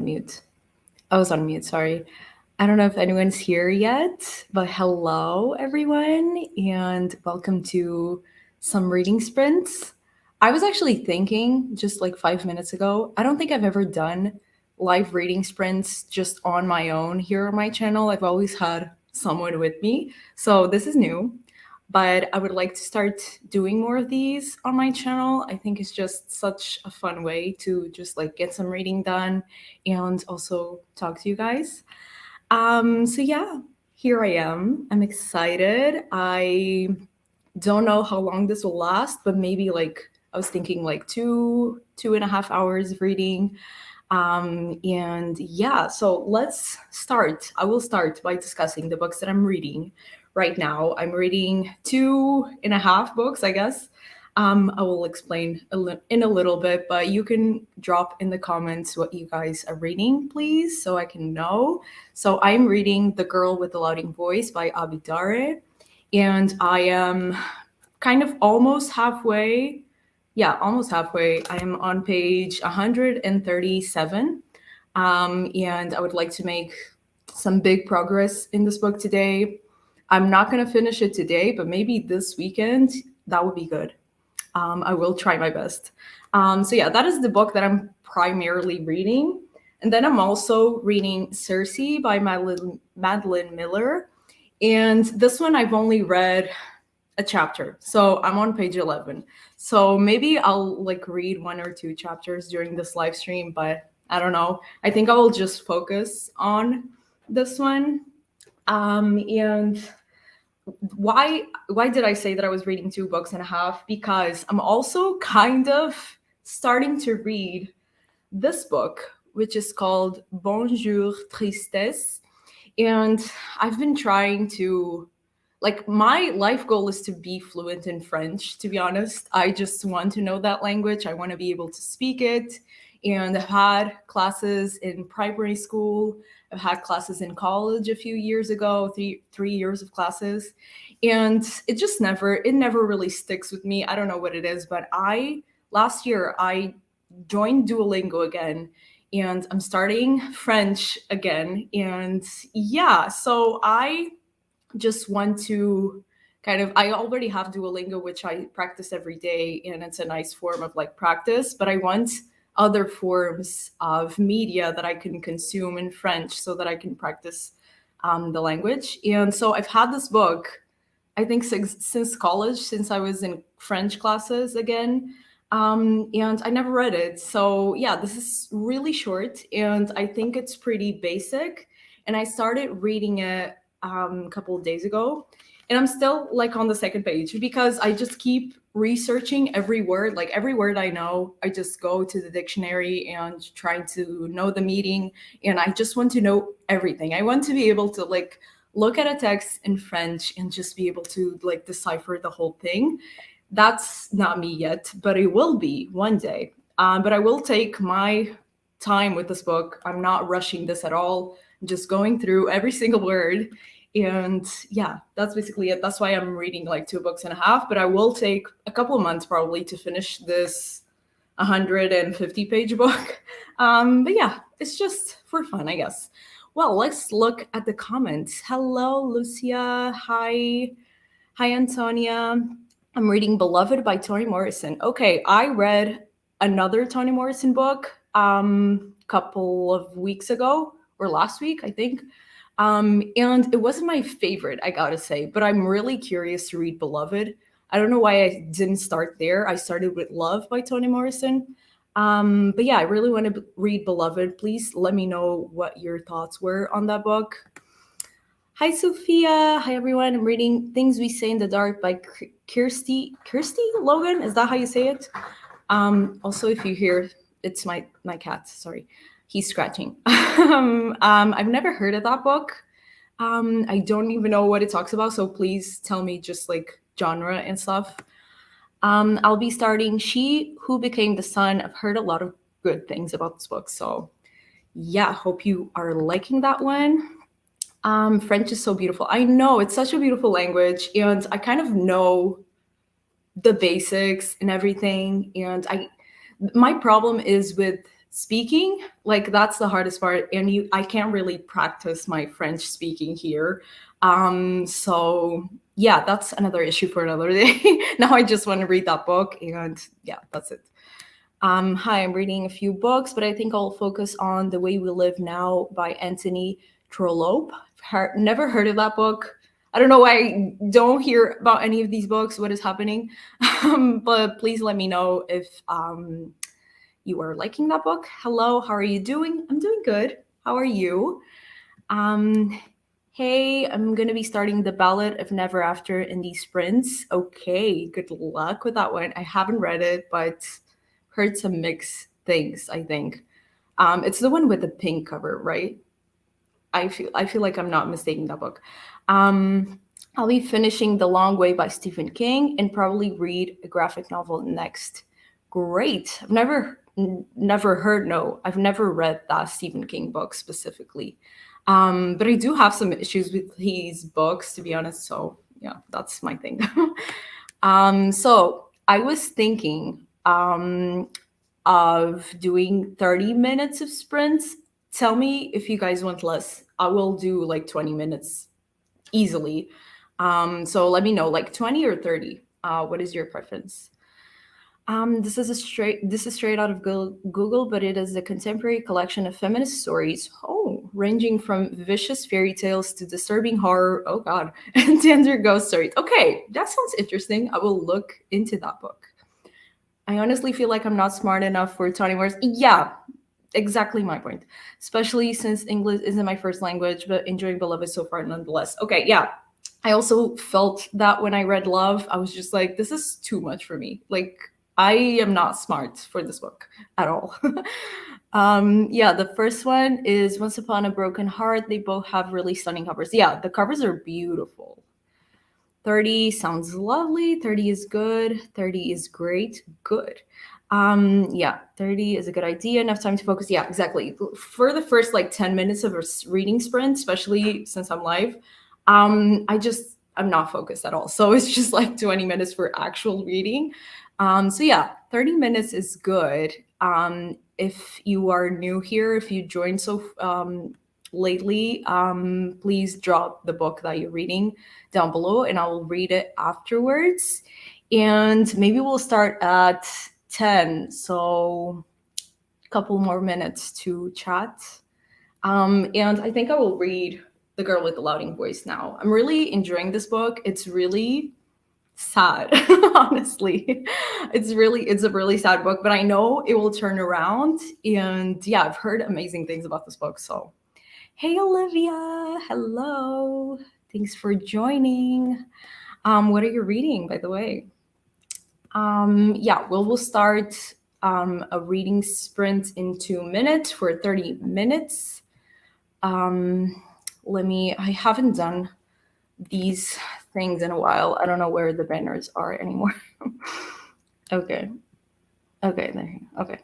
mute. I was on mute, sorry. I don't know if anyone's here yet, but hello, everyone, and welcome to some reading sprints. I was actually thinking just like 5 minutes ago, I don't think I've ever done live reading sprints just on my own here on my channel. I've always had someone with me, so this is new. But I would like to start doing more of these on my channel. I think it's just such a fun way to just like get some reading done and also talk to you guys. So yeah, here I am. I'm excited. I don't know how long this will last, but maybe like I was thinking like 2.5 hours of reading. And yeah, so let's start. I will start by discussing the books that I'm reading right now. I'm reading 2.5 books, I guess. I will explain in a little bit, but you can drop in the comments what you guys are reading, please, so I can know. So I'm reading The Girl with the Louding Voice by Abidare, and I am kind of almost halfway. Yeah, almost halfway. I am on page 137. And I would like to make some big progress in this book today. I'm not going to finish it today, but maybe this weekend, that would be good. I will try my best. So yeah, that is the book that I'm primarily reading. And then I'm also reading Circe by Madeline Miller. And this one I've only read a chapter. So I'm on page 11. So maybe I'll like read one or two chapters during this live stream, but I don't know. I think I will just focus on this one. And why did I say that I was reading 2.5 books? Because I'm also kind of starting to read this book, which is called Bonjour Tristesse. And I've been trying to, like, my life goal is to be fluent in French, to be honest. I just want to know that language. I want to be able to speak it. And I've had classes in primary school. I've had classes in college a few years ago, three years of classes. And it never really sticks with me. I don't know what it is, but last year, I joined Duolingo again and I'm starting French again. And yeah, so I just want to I already have Duolingo, which I practice every day, and it's a nice form of like practice, but I want other forms of media that I can consume in French so that I can practice the language. And so I've had this book, I think since college, since I was in French classes again. And I never read it. So yeah, this is really short and I think it's pretty basic. And I started reading it a couple of days ago. And I'm still like on the second page because I just keep researching every word. Like every word I know, I just go to the dictionary and try to know the meaning. And I just want to know everything. I want to be able to like look at a text in French and just be able to like decipher the whole thing. That's not me yet, but it will be one day. But I will take my time with this book. I'm not rushing this at all. I'm just going through every single word. And yeah, that's basically it. That's why I'm reading like 2.5 books, but I will take a couple of months probably to finish this 150-page book. But yeah, it's just for fun, I guess. Well, let's look at the comments. Hello, Lucia. Hi. Hi, Antonia. I'm reading Beloved by Toni Morrison. Okay, I read another Toni Morrison book couple of weeks ago, or last week, I think. And it wasn't my favorite, I gotta say, but I'm really curious to read Beloved. I don't know why I didn't start there. I started with Love by Toni Morrison. But yeah, I really want to read Beloved. Please let me know what your thoughts were on that book. Hi, Sophia. Hi, everyone. I'm reading Things We Say in the Dark by Kirsty Logan. Is that how you say it? Also, if you hear, it's my cat. Sorry, he's scratching. I've never heard of that book. I don't even know what it talks about. So please tell me just like genre and stuff. I'll be starting She Who Became the Sun. I've heard a lot of good things about this book. So yeah, hope you are liking that one. French is so beautiful. I know it's such a beautiful language, and I kind of know the basics and everything. And my problem is with Speaking, like that's the hardest part, and I can't really practice my French speaking here. So yeah, that's another issue for another day. Now I just want to read that book, and yeah, that's it. Hi, I'm reading a few books, but I think I'll focus on The Way We Live Now by Anthony Trollope. Never heard of that book. I don't know why I don't hear about any of these books, what is happening. But please let me know if you are liking that book. Hello, how are you doing? I'm doing good. How are you? Um, hey, I'm gonna be starting the Ballad of Never After in these sprints. Okay, good luck with that one. I haven't read it, but heard some mixed things, I think. It's the one with the pink cover, right? I feel like I'm not mistaking that book. Um, I'll be finishing The Long Way by Stephen King and probably read a graphic novel next. Great. I've never heard, no, I've never read that Stephen King book specifically. But I do have some issues with these books, to be honest. So yeah, that's my thing. So I was thinking of doing 30 minutes of sprints. Tell me if you guys want less. I will do like 20 minutes easily. So let me know, like 20 or 30. What is your preference? This is straight out of Google, but it is a contemporary collection of feminist stories. Oh, ranging from vicious fairy tales to disturbing horror. Oh God, and tender ghost stories. Okay, that sounds interesting. I will look into that book. I honestly feel like I'm not smart enough for Tony Morris. Yeah, exactly my point. Especially since English isn't my first language, but enjoying Beloved so far nonetheless. Okay, yeah. I also felt that when I read Love, I was just like, this is too much for me. Like, I am not smart for this book at all. Yeah, the first one is Once Upon a Broken Heart. They both have really stunning covers. Yeah, the covers are beautiful. 30 sounds lovely. 30 is good. 30 is great. Good. Yeah, 30 is a good idea. Enough time to focus. Yeah, exactly. For the first like 10 minutes of a reading sprint, especially since I'm live, I'm not focused at all. So it's just like 20 minutes for actual reading. So yeah, 30 minutes is good. If you are new here, if you joined lately, please drop the book that you're reading down below and I will read it afterwards. And maybe we'll start at 10. So a couple more minutes to chat. And I think I will read The Girl with the Louding Voice now. I'm really enjoying this book. It's really sad, honestly. It's a really sad book, but I know it will turn around. And yeah, I've heard amazing things about this book. So hey, Olivia. Hello. Thanks for joining. What are you reading, by the way? Yeah, we'll start a reading sprint in 2 minutes for 30 minutes. Um, I haven't done these things in a while. I don't know where the banners are anymore. Okay. Okay, there. Okay.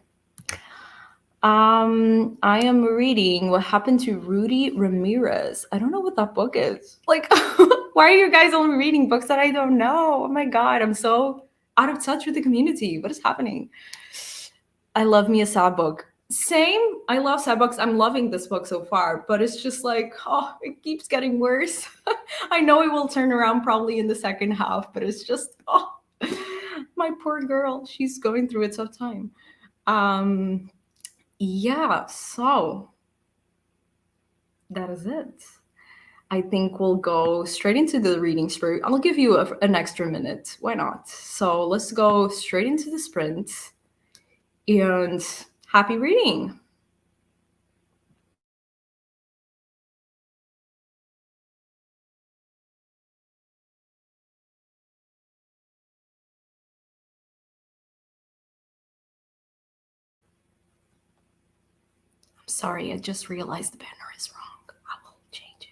I am reading What Happened to Rudy Ramirez. I don't know what that book is. Like, why are you guys only reading books that I don't know? Oh my God, I'm so out of touch with the community. What is happening? I love me a sad book. Same. I love sad books. I'm loving this book so far, but it's just like, oh, it keeps getting worse. I know it will turn around probably in the second half, but it's just, oh, my poor girl. She's going through a tough time. Um, yeah, so that is it. I think we'll go straight into the reading sprint. I'll give you an extra minute. Why not? So let's go straight into the sprint and happy reading. I'm sorry, I just realized the banner is wrong. I will change it.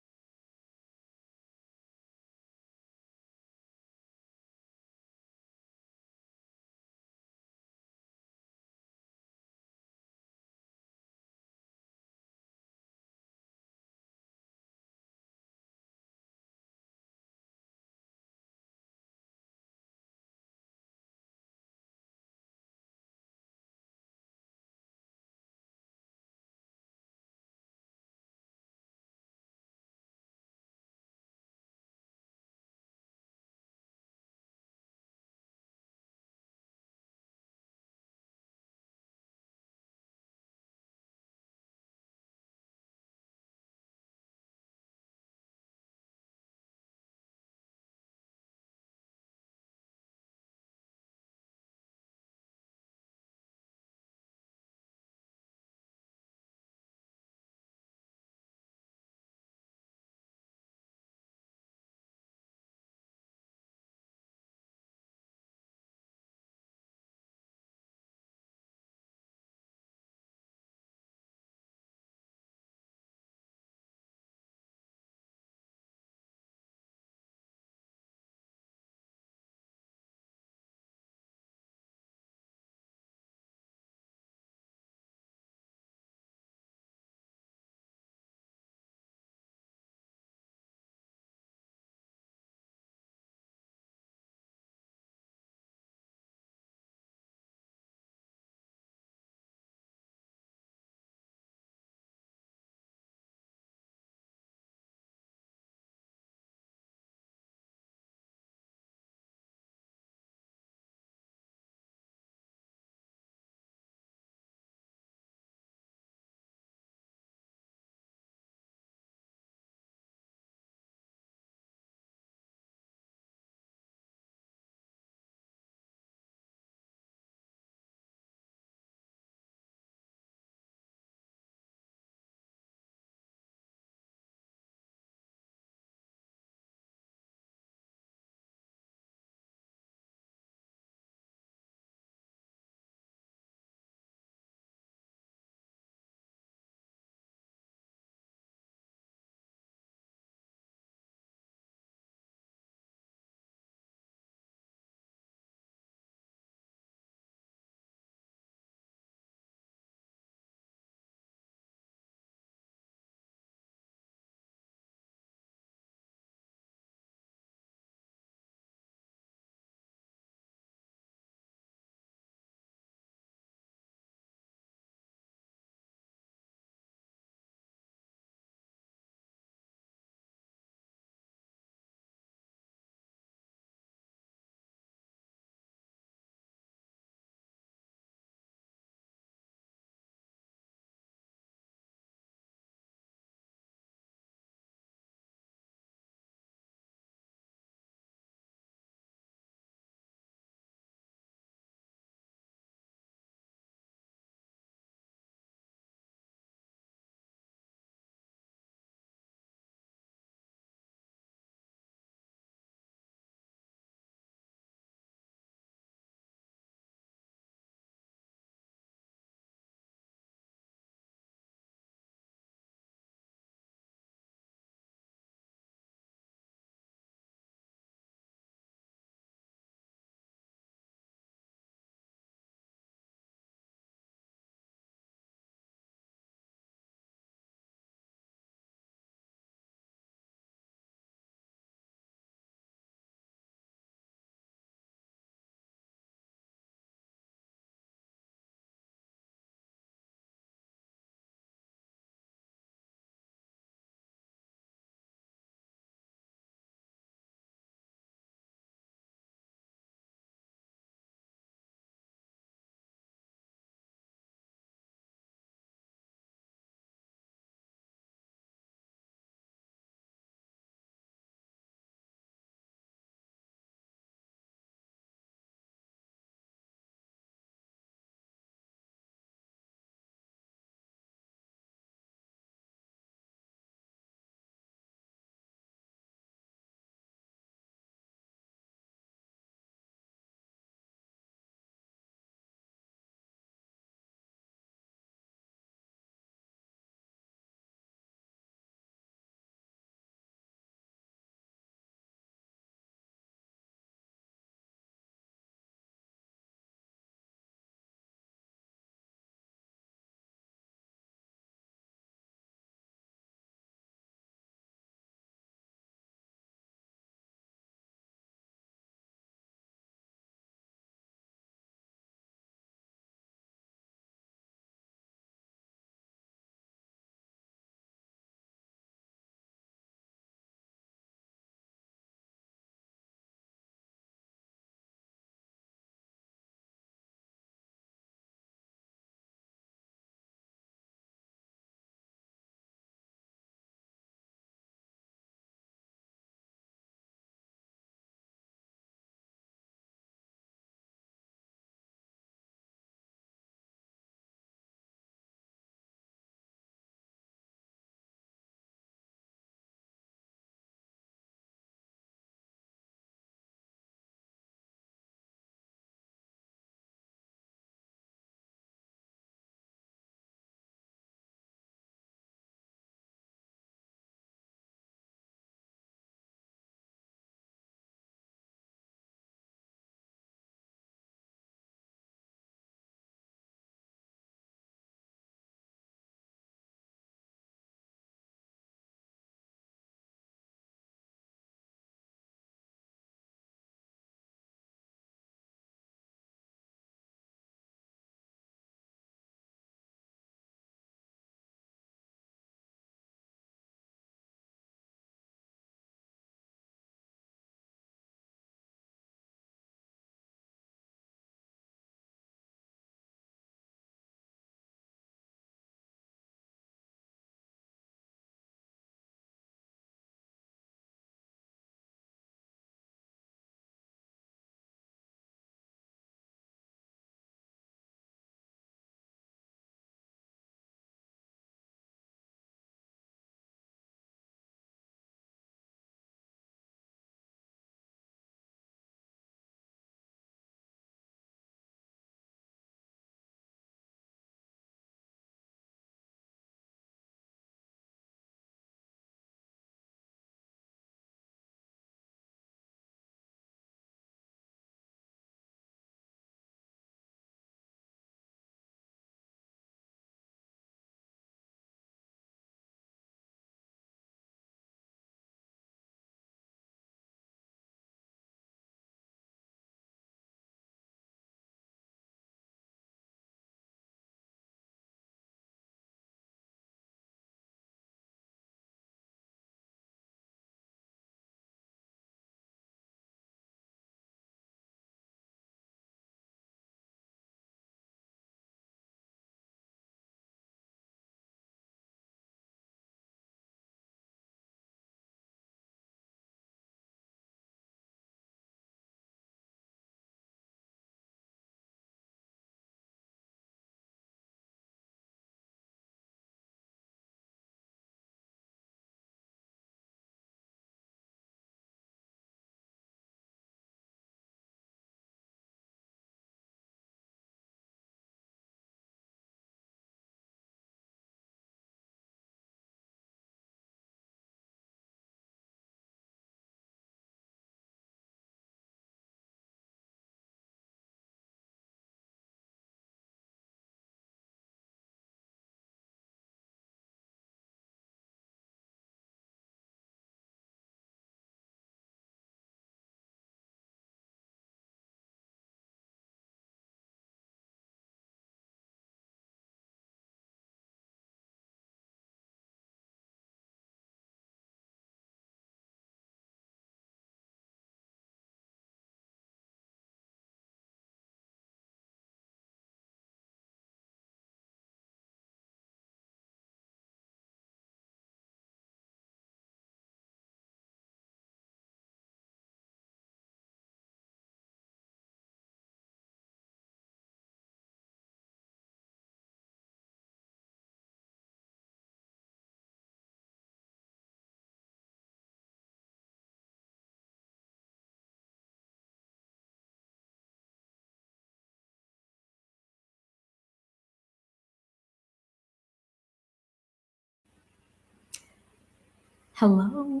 Hello.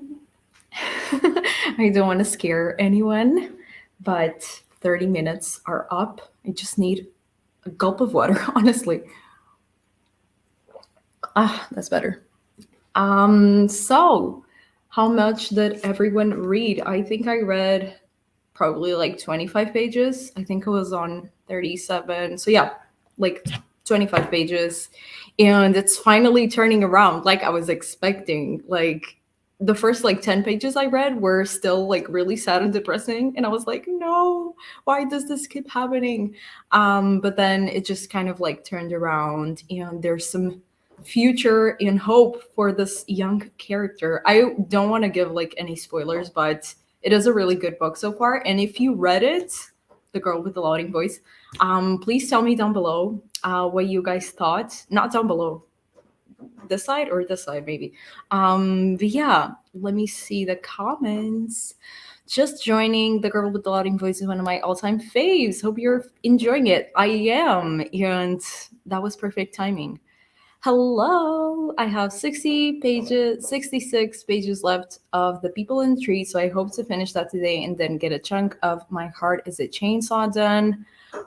I don't want to scare anyone, but 30 minutes are up. I just need a gulp of water, honestly. Ah, that's better. So how much did everyone read? I think I read probably like 25 pages. I think it was on 37. So yeah, like 25 pages. And it's finally turning around like I was expecting. Like the first like 10 pages I read were still like really sad and depressing, and I was like, "No, why does this keep happening?" But then it just kind of like turned around, and there's some future and hope for this young character. I don't want to give like any spoilers, but it is a really good book so far. And if you read it, The Girl with the Louding Voice, please tell me down below what you guys thought. Not down below, this side or this side, maybe. But yeah, let me see the comments. Just joining. The Girl with the Louding Voice is one of my all-time faves. Hope you're enjoying it. I am, and that was perfect timing. Hello! I have 60 pages, 66 pages left of The People in the Tree, so I hope to finish that today and then get a chunk of My Heart is a Chainsaw done.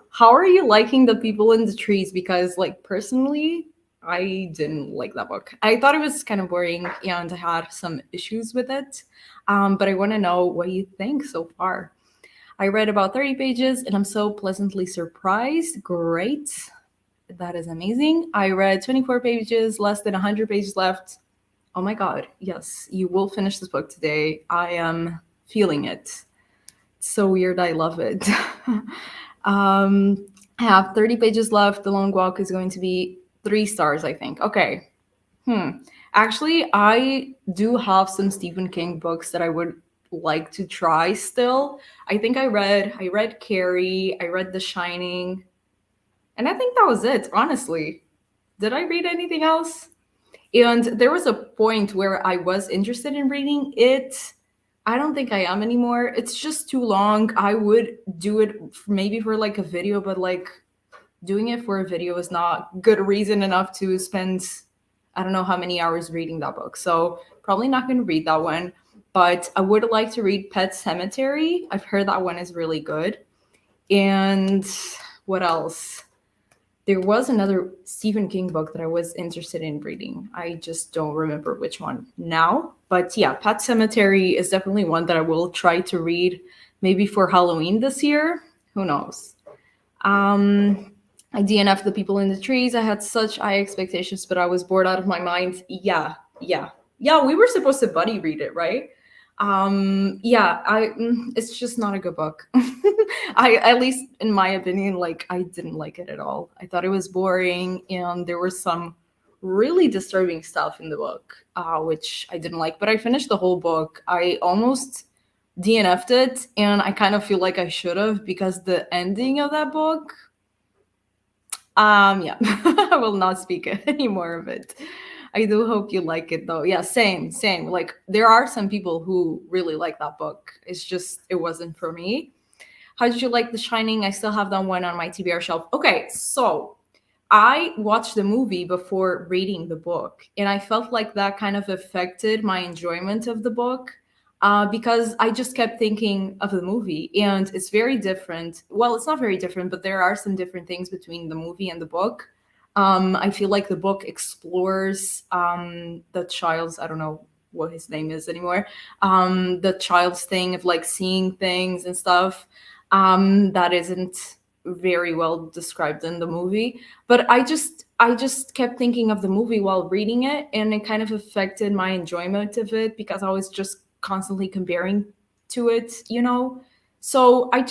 How are you liking The People in the Trees? Because, like, personally, I didn't like that book. I thought it was kind of boring and I had some issues with it. But I want to know what you think so far. I read about 30 pages and I'm so pleasantly surprised. Great. That is amazing. I read 24 pages, less than 100 pages left. Oh my God. Yes, you will finish this book today. I am feeling it. It's so weird. I love it. I have 30 pages left. The Long Walk is going to be 3 stars, I think. Okay. Actually, I do have some Stephen King books that I would like to try still. I read Carrie, I read The Shining, and I think that was it, honestly. Did I read anything else? And there was a point where I was interested in reading it. I don't think I am anymore. It's just too long. I would do it maybe for like a video, but like doing it for a video is not good reason enough to spend I don't know how many hours reading that book. So probably not going to read that one. But I would like to read Pet Cemetery. I've heard that one is really good. And what else? There was another Stephen King book that I was interested in reading. I just don't remember which one now. But yeah, Pet Cemetery is definitely one that I will try to read maybe for Halloween this year. Who knows? Um, I DNF'd The People in the Trees. I had such high expectations, but I was bored out of my mind. Yeah. We were supposed to buddy read it, right? Yeah, it's just not a good book. I at least in my opinion, like I didn't like it at all. I thought it was boring, and there was some really disturbing stuff in the book, which I didn't like. But I finished the whole book. I almost DNF'd it, and I kind of feel like I should have because the ending of that book. Yeah, I will not speak any more of it. I do hope you like it though. Yeah, same. Like there are some people who really like that book. It's just it wasn't for me. How did you like The Shining? I still have that one on my TBR shelf. Okay, so I watched the movie before reading the book, and I felt like that kind of affected my enjoyment of the book because I just kept thinking of the movie, and it's very different. Well, it's not very different, but there are some different things between the movie and the book. I feel like the book explores the child's, I don't know what his name is anymore, the child's thing of like seeing things and stuff that isn't very well described in the movie. But I just kept thinking of the movie while reading it, and it kind of affected my enjoyment of it because I was just constantly comparing to it. So I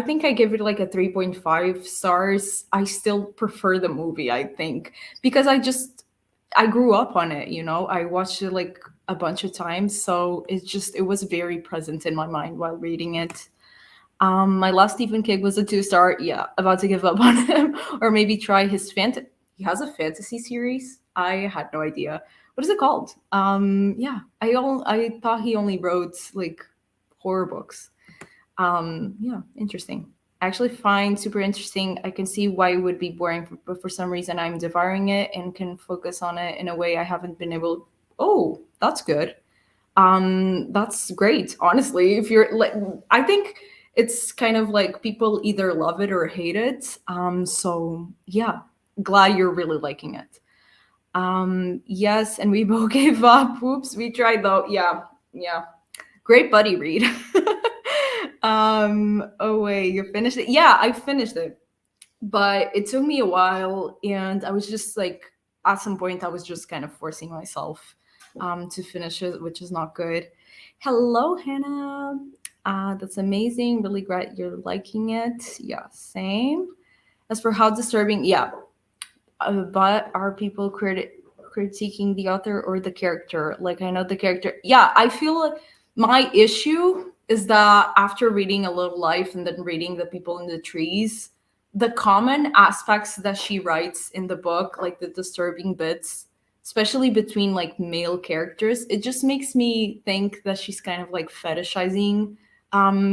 think I give it like a 3.5 stars. I still prefer the movie, I think, because I grew up on it. I watched it like a bunch of times, so it was very present in my mind while reading it. My last Stephen King was a 2 star. Yeah, about to give up on him, or maybe try his He has a fantasy series. I had no idea. What is it called? Yeah, I thought he only wrote like horror books. Yeah, interesting. I actually find super interesting. I can see why it would be boring, but for some reason I'm devouring it and can focus on it in a way I haven't been able. Oh, that's good. That's great, honestly. If you're like, I think it's kind of like people either love it or hate it. So yeah, glad you're really liking it. Yes, and we both gave up. Oops, we tried though. Yeah, yeah. Great buddy read. Oh wait, you finished it? Yeah, I finished it, but it took me a while, and I was just like, at some point, I was just kind of forcing myself to finish it, which is not good. Hello, Hannah. That's amazing. Really glad you're liking it. Yeah, same. As for how disturbing, yeah, but are people critiquing the author or the character? Like, I know the character. Yeah, I feel like my issue is that after reading A Little Life and then reading The People in the Trees, the common aspects that she writes in the book, like the disturbing bits, especially between like male characters, it just makes me think that she's kind of like fetishizing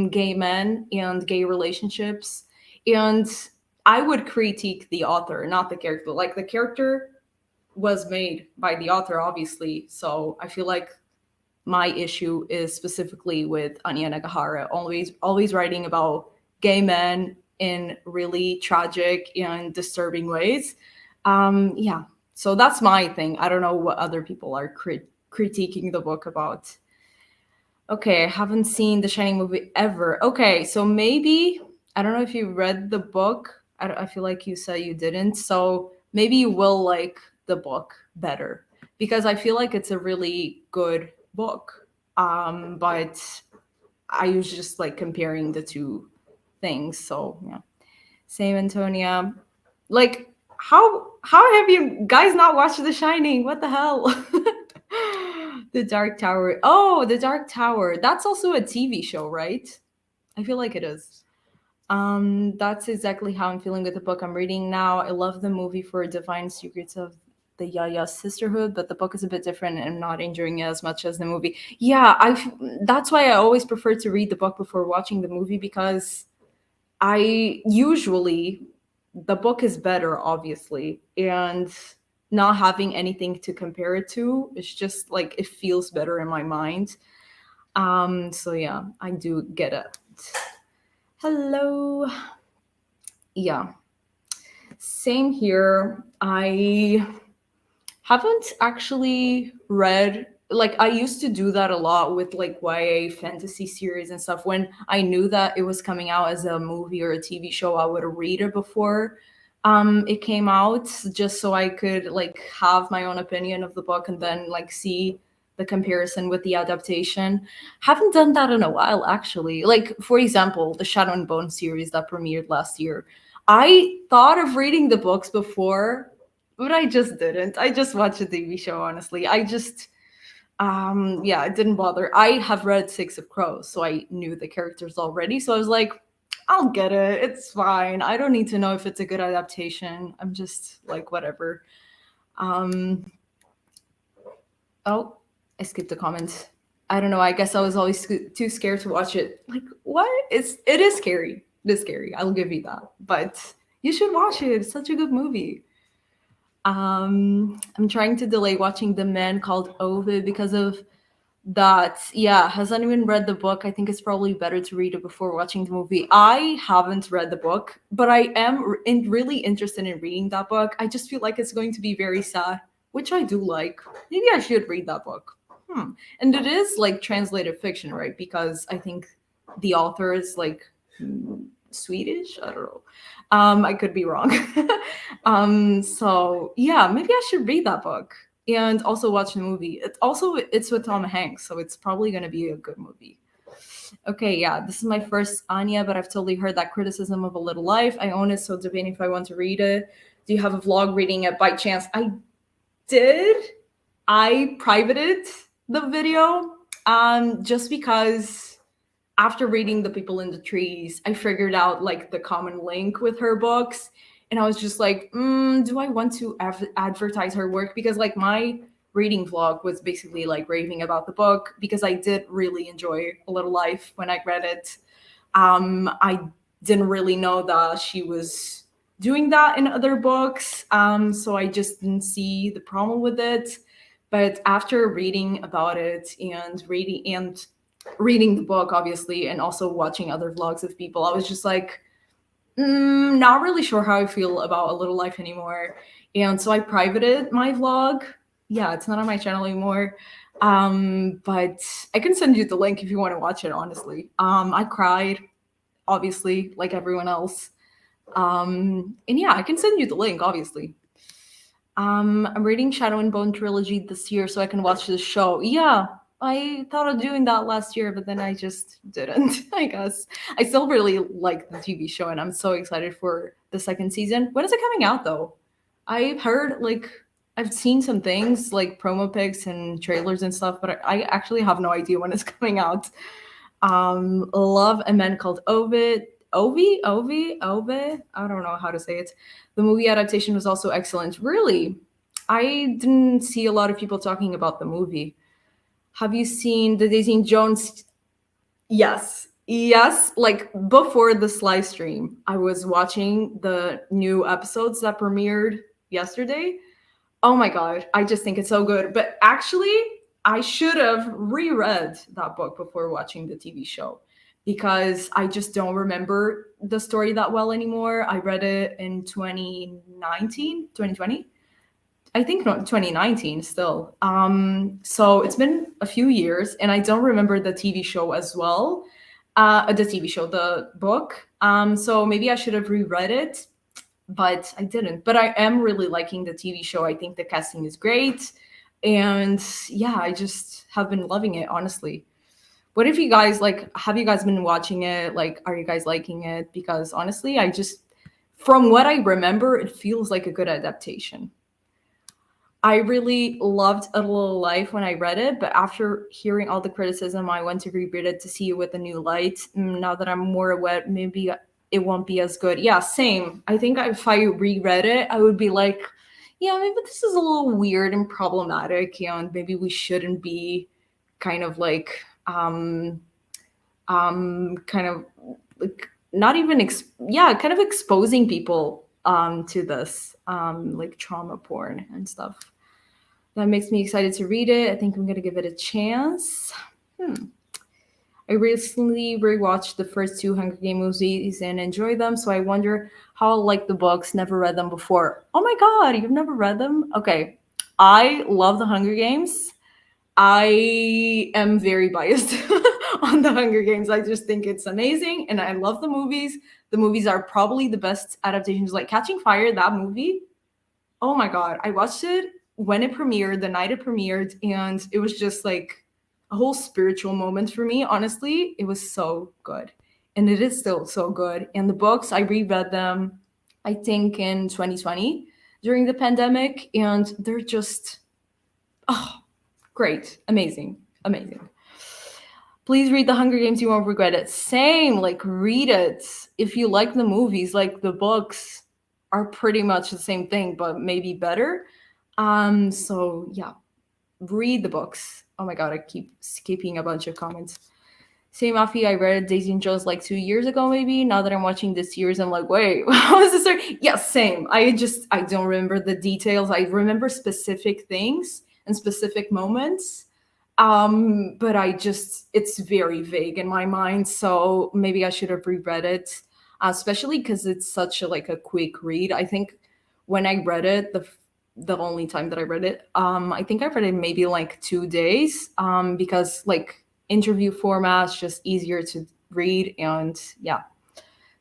gay men and gay relationships. And I would critique the author, not the character. Like the character was made by the author, obviously. So I feel like my issue is specifically with Anya Nagahara, always writing about gay men in really tragic and disturbing ways. Yeah, so that's my thing. I don't know what other people are critiquing the book about. Okay, I haven't seen the Shining movie ever. Okay, so maybe I don't know if you read the book. I feel like you said you didn't. So maybe you will like the book better because I feel like it's a really good book. But I was just like comparing the two things. So yeah, same, Antonia. Like, how have you guys not watched The Shining? What the hell? The Dark Tower. Oh, The Dark Tower. That's also a TV show, right? I feel like it is. That's exactly how I'm feeling with the book I'm reading now. I love the movie for Divine Secrets of the Yaya Sisterhood, but the book is a bit different and I'm not enjoying it as much as the movie. Yeah, that's why I always prefer to read the book before watching the movie because I usually the book is better, obviously, and not having anything to compare it to, it's just like it feels better in my mind. So yeah, I do get it. Hello. Yeah, same here. I haven't actually read, like I used to do that a lot with like YA fantasy series and stuff. When I knew that it was coming out as a movie or a TV show, I would read it before it came out just so I could like have my own opinion of the book and then like see the comparison with the adaptation. Haven't done that in a while actually. Like for example, the Shadow and Bone series that premiered last year. I thought of reading the books before, but I just didn't. I just watched the TV show, honestly. I just yeah, it didn't bother. I have read Six of Crows, so I knew the characters already. So I was like, I'll get it. It's fine. I don't need to know if it's a good adaptation. I'm just like whatever. Um oh, I skipped a comment. I don't know. I guess I was always too scared to watch it. Like what? It is scary. It is scary. I'll give you that. But you should watch it. It's such a good movie. I'm trying to delay watching The Man Called Ove because of that. Yeah, has anyone read the book? I think it's probably better to read it before watching the movie. I haven't read the book, but I am really interested in reading that book. I just feel like it's going to be very sad, which I do like. Maybe I should read that book. And it is like translated fiction, right? Because I think the author is like Swedish. I don't know. I could be wrong. So yeah, maybe I should read that book and also watch the movie. It's with Tom Hanks, so it's probably gonna be a good movie. Okay, yeah, this is my first Anya, but I've totally heard that criticism of A Little Life. I own it, so debating if I want to read it. Do you have a vlog reading it by chance? I did. I privated the video just because after reading The People in the Trees, I figured out like the common link with her books. And I was just like, do I want to advertise her work? Because like my reading vlog was basically like raving about the book because I did really enjoy A Little Life when I read it. I didn't really know that she was doing that in other books. So I just didn't see the problem with it. But after reading about it and reading the book, obviously, and also watching other vlogs of people, I was just like, not really sure how I feel about A Little Life anymore. And so I privated my vlog. Yeah, it's not on my channel anymore. But I can send you the link if you want to watch it, honestly. I cried, obviously, like everyone else. And yeah, I can send you the link, obviously. I'm reading Shadow and Bone trilogy this year so I can watch the show. Yeah, I thought of doing that last year, but then I just didn't, I guess. I still really like the TV show and I'm so excited for the second season. When is it coming out though? I've heard like I've seen some things like promo pics and trailers and stuff, but I actually have no idea when it's coming out. Love a Man Called Ovi. I don't know how to say it. The movie adaptation was also excellent. Really, I didn't see a lot of people talking about the movie. Have you seen the Daisy Jones? Yes, yes. Like before this live stream, I was watching the new episodes that premiered yesterday. Oh my god, I just think it's so good. But actually, I should have reread that book before watching the TV show because I just don't remember the story that well anymore. I read it in 2019, 2020. I think not 2019 still. So it's been a few years and I don't remember the TV show as well. The TV show, the book. So maybe I should have reread it, but I didn't. But I am really liking the TV show. I think the casting is great. And yeah, I just have been loving it, honestly. What if you guys like have you guys been watching it? Like, are you guys liking it? Because honestly, I just from what I remember, it feels like a good adaptation. I really loved A Little Life when I read it, but after hearing all the criticism, I went to reread it to see it with a new light. Now that I'm more aware, maybe it won't be as good. Yeah, same. I think if I reread it, I would be like, yeah, maybe this is a little weird and problematic, and maybe we shouldn't be kind of like, kind of like not even, yeah, kind of exposing people to this, like trauma porn and stuff. That makes me excited to read it. I think I'm gonna give it a chance. I recently rewatched the first two Hunger Game movies and enjoyed them, so I wonder how I'll like the books. Never read them before. Oh my god, you've never read them? Okay. I love the Hunger Games. I am very biased on the Hunger Games. I just think it's amazing and I love the movies. The movies are probably the best adaptations. Like Catching Fire, that movie, oh my god, I watched it when it premiered, the night it premiered, and it was just like a whole spiritual moment for me. Honestly, it was so good. And it is still so good. And the books, I reread them, I think in 2020 during the pandemic, and they're just, oh, great. Amazing. Amazing. Please read The Hunger Games, you won't regret it. Same, like read it. If you like the movies, like the books are pretty much the same thing, but maybe better. So yeah, read the books. Oh my god, I keep skipping a bunch of comments. Same Afi, I read Daisy and Jones like 2 years ago, maybe. Now that I'm watching this year's, I'm like, wait, how is this? Yeah, same. I don't remember the details. I remember specific things and specific moments. But it's very vague in my mind. So maybe I should have reread it, especially because it's such a like a quick read. I think when I read it, the only time that I read it, I think I read it maybe like 2 days, because like interview formats just easier to read and yeah.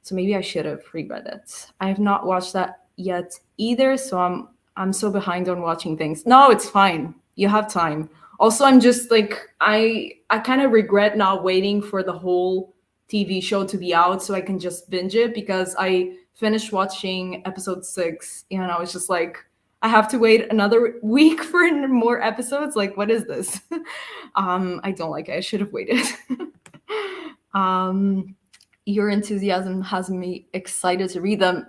So maybe I should have reread it. I have not watched that yet either, so I'm so behind on watching things. No, it's fine. You have time. Also, I'm just like I kind of regret not waiting for the whole TV show to be out so I can just binge it because I finished watching episode 6 and I was just like I have to wait another week for more episodes. Like, what is this? I don't like it. I should have waited. um, your enthusiasm has me excited to read them.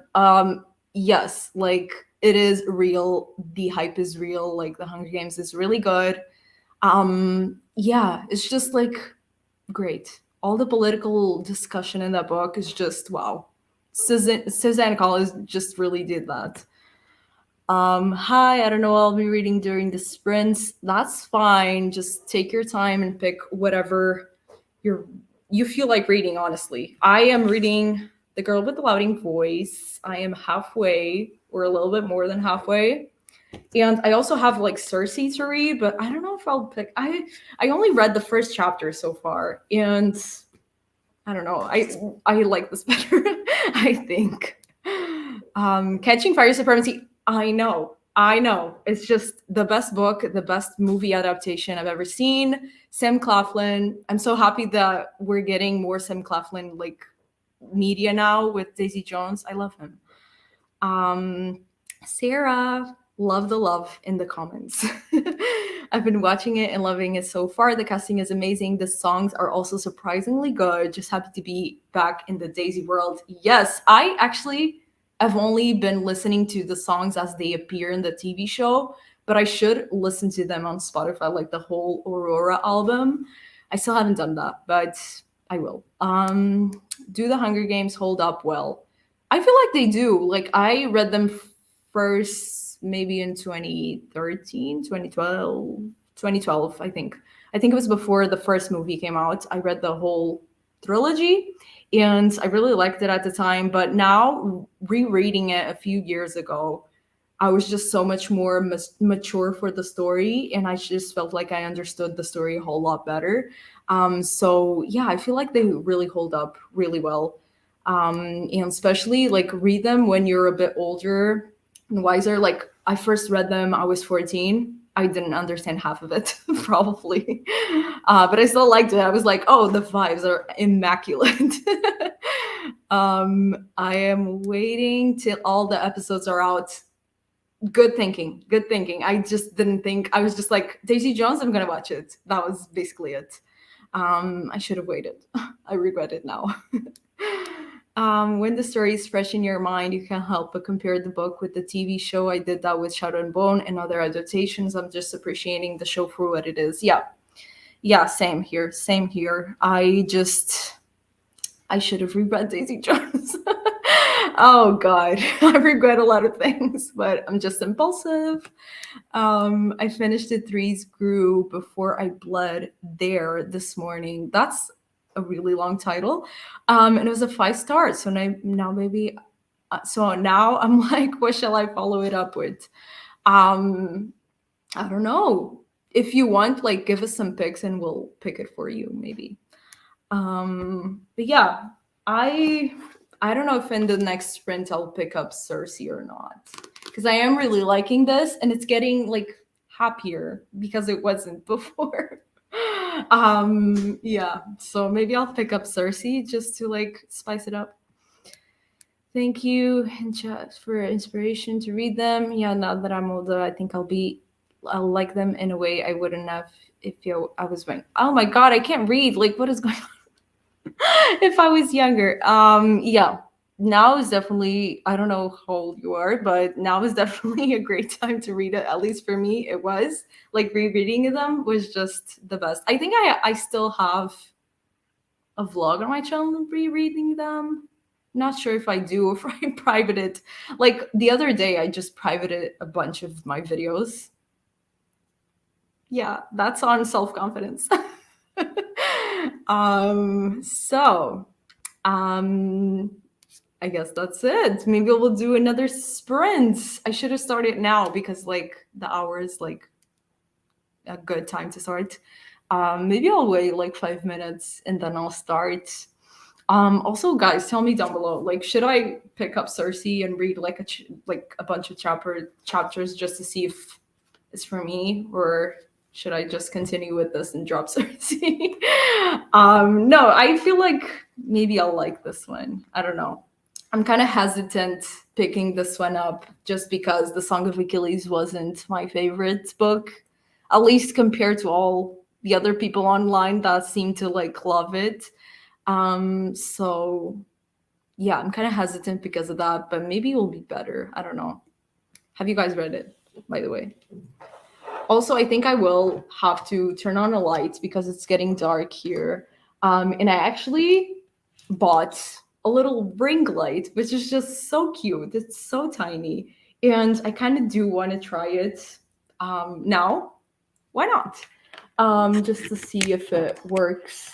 Yes, like it is real. The hype is real. Like the Hunger Games is really good. Yeah, it's just like great. All the political discussion in that book is just wow. Suzanne Collins just really did that. Hi, I don't know what I'll be reading during the sprints. That's fine. Just take your time and pick whatever you're you feel like reading, honestly. I am reading The Girl with the Louding Voice. I am halfway, or a little bit more than halfway. And I also have like Cersei to read, but I don't know if I'll pick I only read the first chapter so far, and I don't know. I like this better, I think. Catching Fire Supremacy, I know. I know. It's just the best book, the best movie adaptation I've ever seen. Sam Claflin. I'm so happy that we're getting more Sam Claflin like media now with Daisy Jones. I love him. Um, Sarah, love the love in the comments. I've been watching it and loving it so far. The casting is amazing. The songs are also surprisingly good. Just happy to be back in the Daisy world. Yes, I actually have only been listening to the songs as they appear in the TV show, but I should listen to them on Spotify, like the whole Aurora album. I still haven't done that, but I will. Do the Hunger Games hold up well? I feel like they do. Like I read them first maybe in 2013, 2012, 2012, I think. I think it was before the first movie came out. I read the whole trilogy and I really liked it at the time, but now rereading it a few years ago, I was just so much more mature for the story, and I just felt like I understood the story a whole lot better. So yeah, I feel like they really hold up really well, and especially like read them when you're a bit older and wiser. Like I first read them, I was 14. I didn't understand half of it, probably, but I still liked it. I was like, oh, the vibes are immaculate. I am waiting till all the episodes are out. Good thinking. Good thinking. I just didn't think. I was just like Daisy Jones. I'm gonna watch it. That was basically it. I should have waited. I regret it now. When the story is fresh in your mind, you can't help but compare the book with the TV show. I did that with Shadow and Bone and other adaptations. I'm just appreciating the show for what it is. Yeah, yeah. Same here. Same here. I should have reread Daisy Jones. Oh God, I regret a lot of things, but I'm just impulsive. I finished the Threes Grew Before I Bled There this morning. That's a really long title. And it was a 5 star. So now maybe, so now I'm like, what shall I follow it up with? Um, I don't know. If you want, like, give us some picks and we'll pick it for you, maybe. But yeah, I I don't know if in the next sprint I'll pick up Cersei or not, because I am really liking this and it's getting like happier because it wasn't before. Yeah, so maybe I'll pick up Cersei just to like spice it up. Thank you in chat for inspiration to read them. Yeah, now that I'm older, I think I'll like them in a way I wouldn't have I was going. Oh my god, I can't read. Like, what is going on? If I was younger, yeah. Now is definitely, I don't know how old you are, but now is definitely a great time to read it. At least for me, it was. Like rereading them was just the best. I think I still have a vlog on my channel rereading them. Not sure if I do or if I private it. Like the other day, I just privated a bunch of my videos. Yeah, that's on self confidence. So, um, I guess that's it. Maybe we'll do another sprint. I should have started now because like the hour is like a good time to start. Maybe I'll wait like 5 minutes and then I'll start. Also, guys, tell me down below. Like, should I pick up Cersei and read like like a bunch of chapters just to see if it's for me, or should I just continue with this and drop Cersei? No, I feel like maybe I'll like this one. I don't know. I'm kind of hesitant picking this one up just because The Song of Achilles wasn't my favorite book, at least compared to all the other people online that seem to like love it. So yeah, I'm kind of hesitant because of that, but maybe it will be better. I don't know. Have you guys read it, by the way? Also, I think I will have to turn on a light because it's getting dark here. And I actually bought a little ring light, which is just so cute. It's so tiny. and I kind of do want to try it now. Why not? Just to see if it works.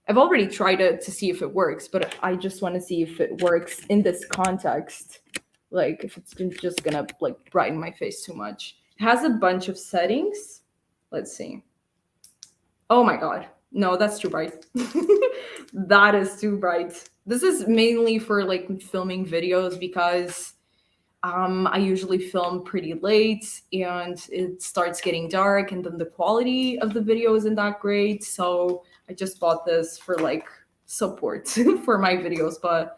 I've already tried it to see if it works, but I just want to see if it works in this context. Like if it's just gonna like brighten my face too much. It has a bunch of settings. Let's see. Oh my god. No, that's too bright. That is too bright. This is mainly for like filming videos because I usually film pretty late and it starts getting dark, and then the quality of the video isn't that great. So I just bought this for like support for my videos, but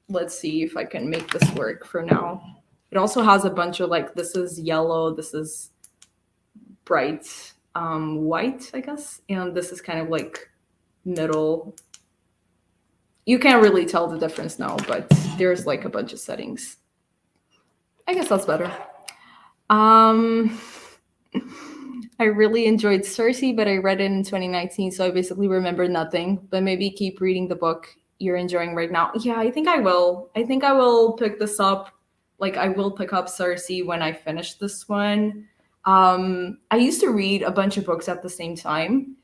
let's see if I can make this work for now. It also has a bunch of like, this is yellow, this is bright white, I guess, and this is kind of like middle. You can't really tell the difference now, but there's like a bunch of settings. I guess that's better. Um, I really enjoyed Cersei, but I read it in 2019, so I basically remember nothing. But maybe keep reading the book you're enjoying right now. Yeah, I think I will. I think I will pick this up. Like, I will pick up Cersei when I finish this one. I used to read a bunch of books at the same time,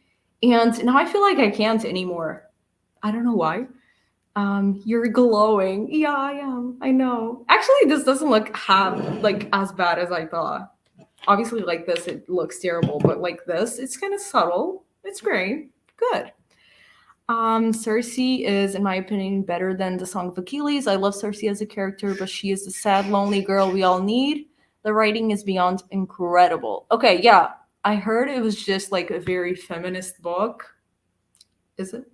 and now I feel like I can't anymore. I don't know why. You're glowing. Yeah, I am. I know. Actually, this doesn't look half like as bad as I thought. Obviously, like this, it looks terrible, but like this, it's kind of subtle. It's great. Good. Cersei is, in my opinion, better than the Song of Achilles. I love Cersei as a character, but she is the sad, lonely girl we all need. The writing is beyond incredible. Okay, yeah, I heard it was just like a very feminist book. Is it?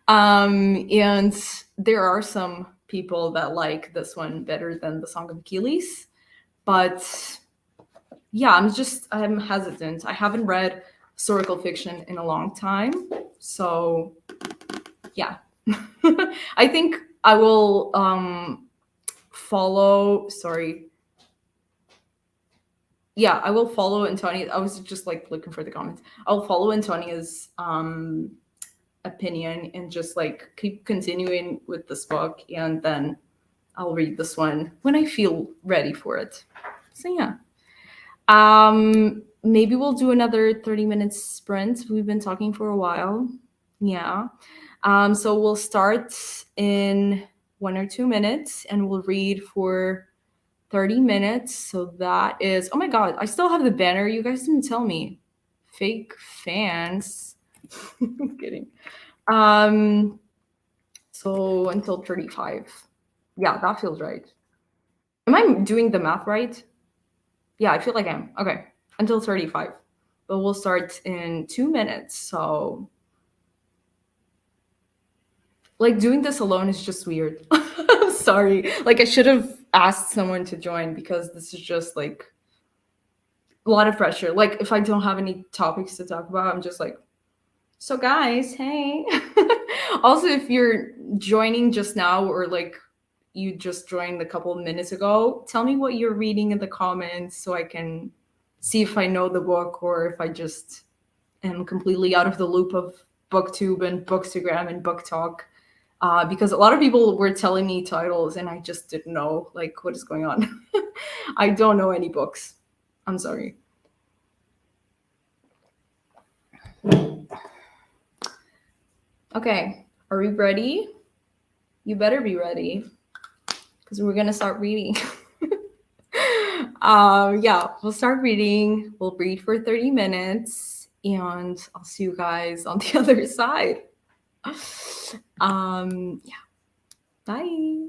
And there are some people that like this one better than the Song of Achilles, but yeah, I'm hesitant. I haven't read historical fiction in a long time, so yeah. I think I will follow. Sorry, yeah, I will follow Antonia. I was just like looking for the comments. I'll follow Antonia's opinion and just like keep continuing with this book, and then I'll read this one when I feel ready for it. So yeah. Maybe we'll do another 30 minutes sprint. We've been talking for a while. Yeah. So we'll start in 1 or 2 minutes and we'll read for 30 minutes. So that is, oh my God, I still have the banner. You guys didn't tell me. Fake fans. I'm kidding. Um, so until 35. Yeah, that feels right. Am I doing the math right? Yeah, I feel like I am. Okay. Until 35. But we'll start in 2 minutes. So, like, doing this alone is just weird. I'm sorry. Like, I should have asked someone to join because this is just like a lot of pressure. Like, if I don't have any topics to talk about, I'm just like, so guys, hey. Also, if you're joining just now or like you just joined a couple of minutes ago, tell me what you're reading in the comments so I can see if I know the book or if I just am completely out of the loop of booktube and bookstagram and book talk. Because a lot of people were telling me titles and I just didn't know like what is going on. I don't know any books. I'm sorry. Okay, are we ready? You better be ready because we're gonna start reading. Yeah, we'll start reading. We'll read for 30 minutes and I'll see you guys on the other side. Yeah, bye.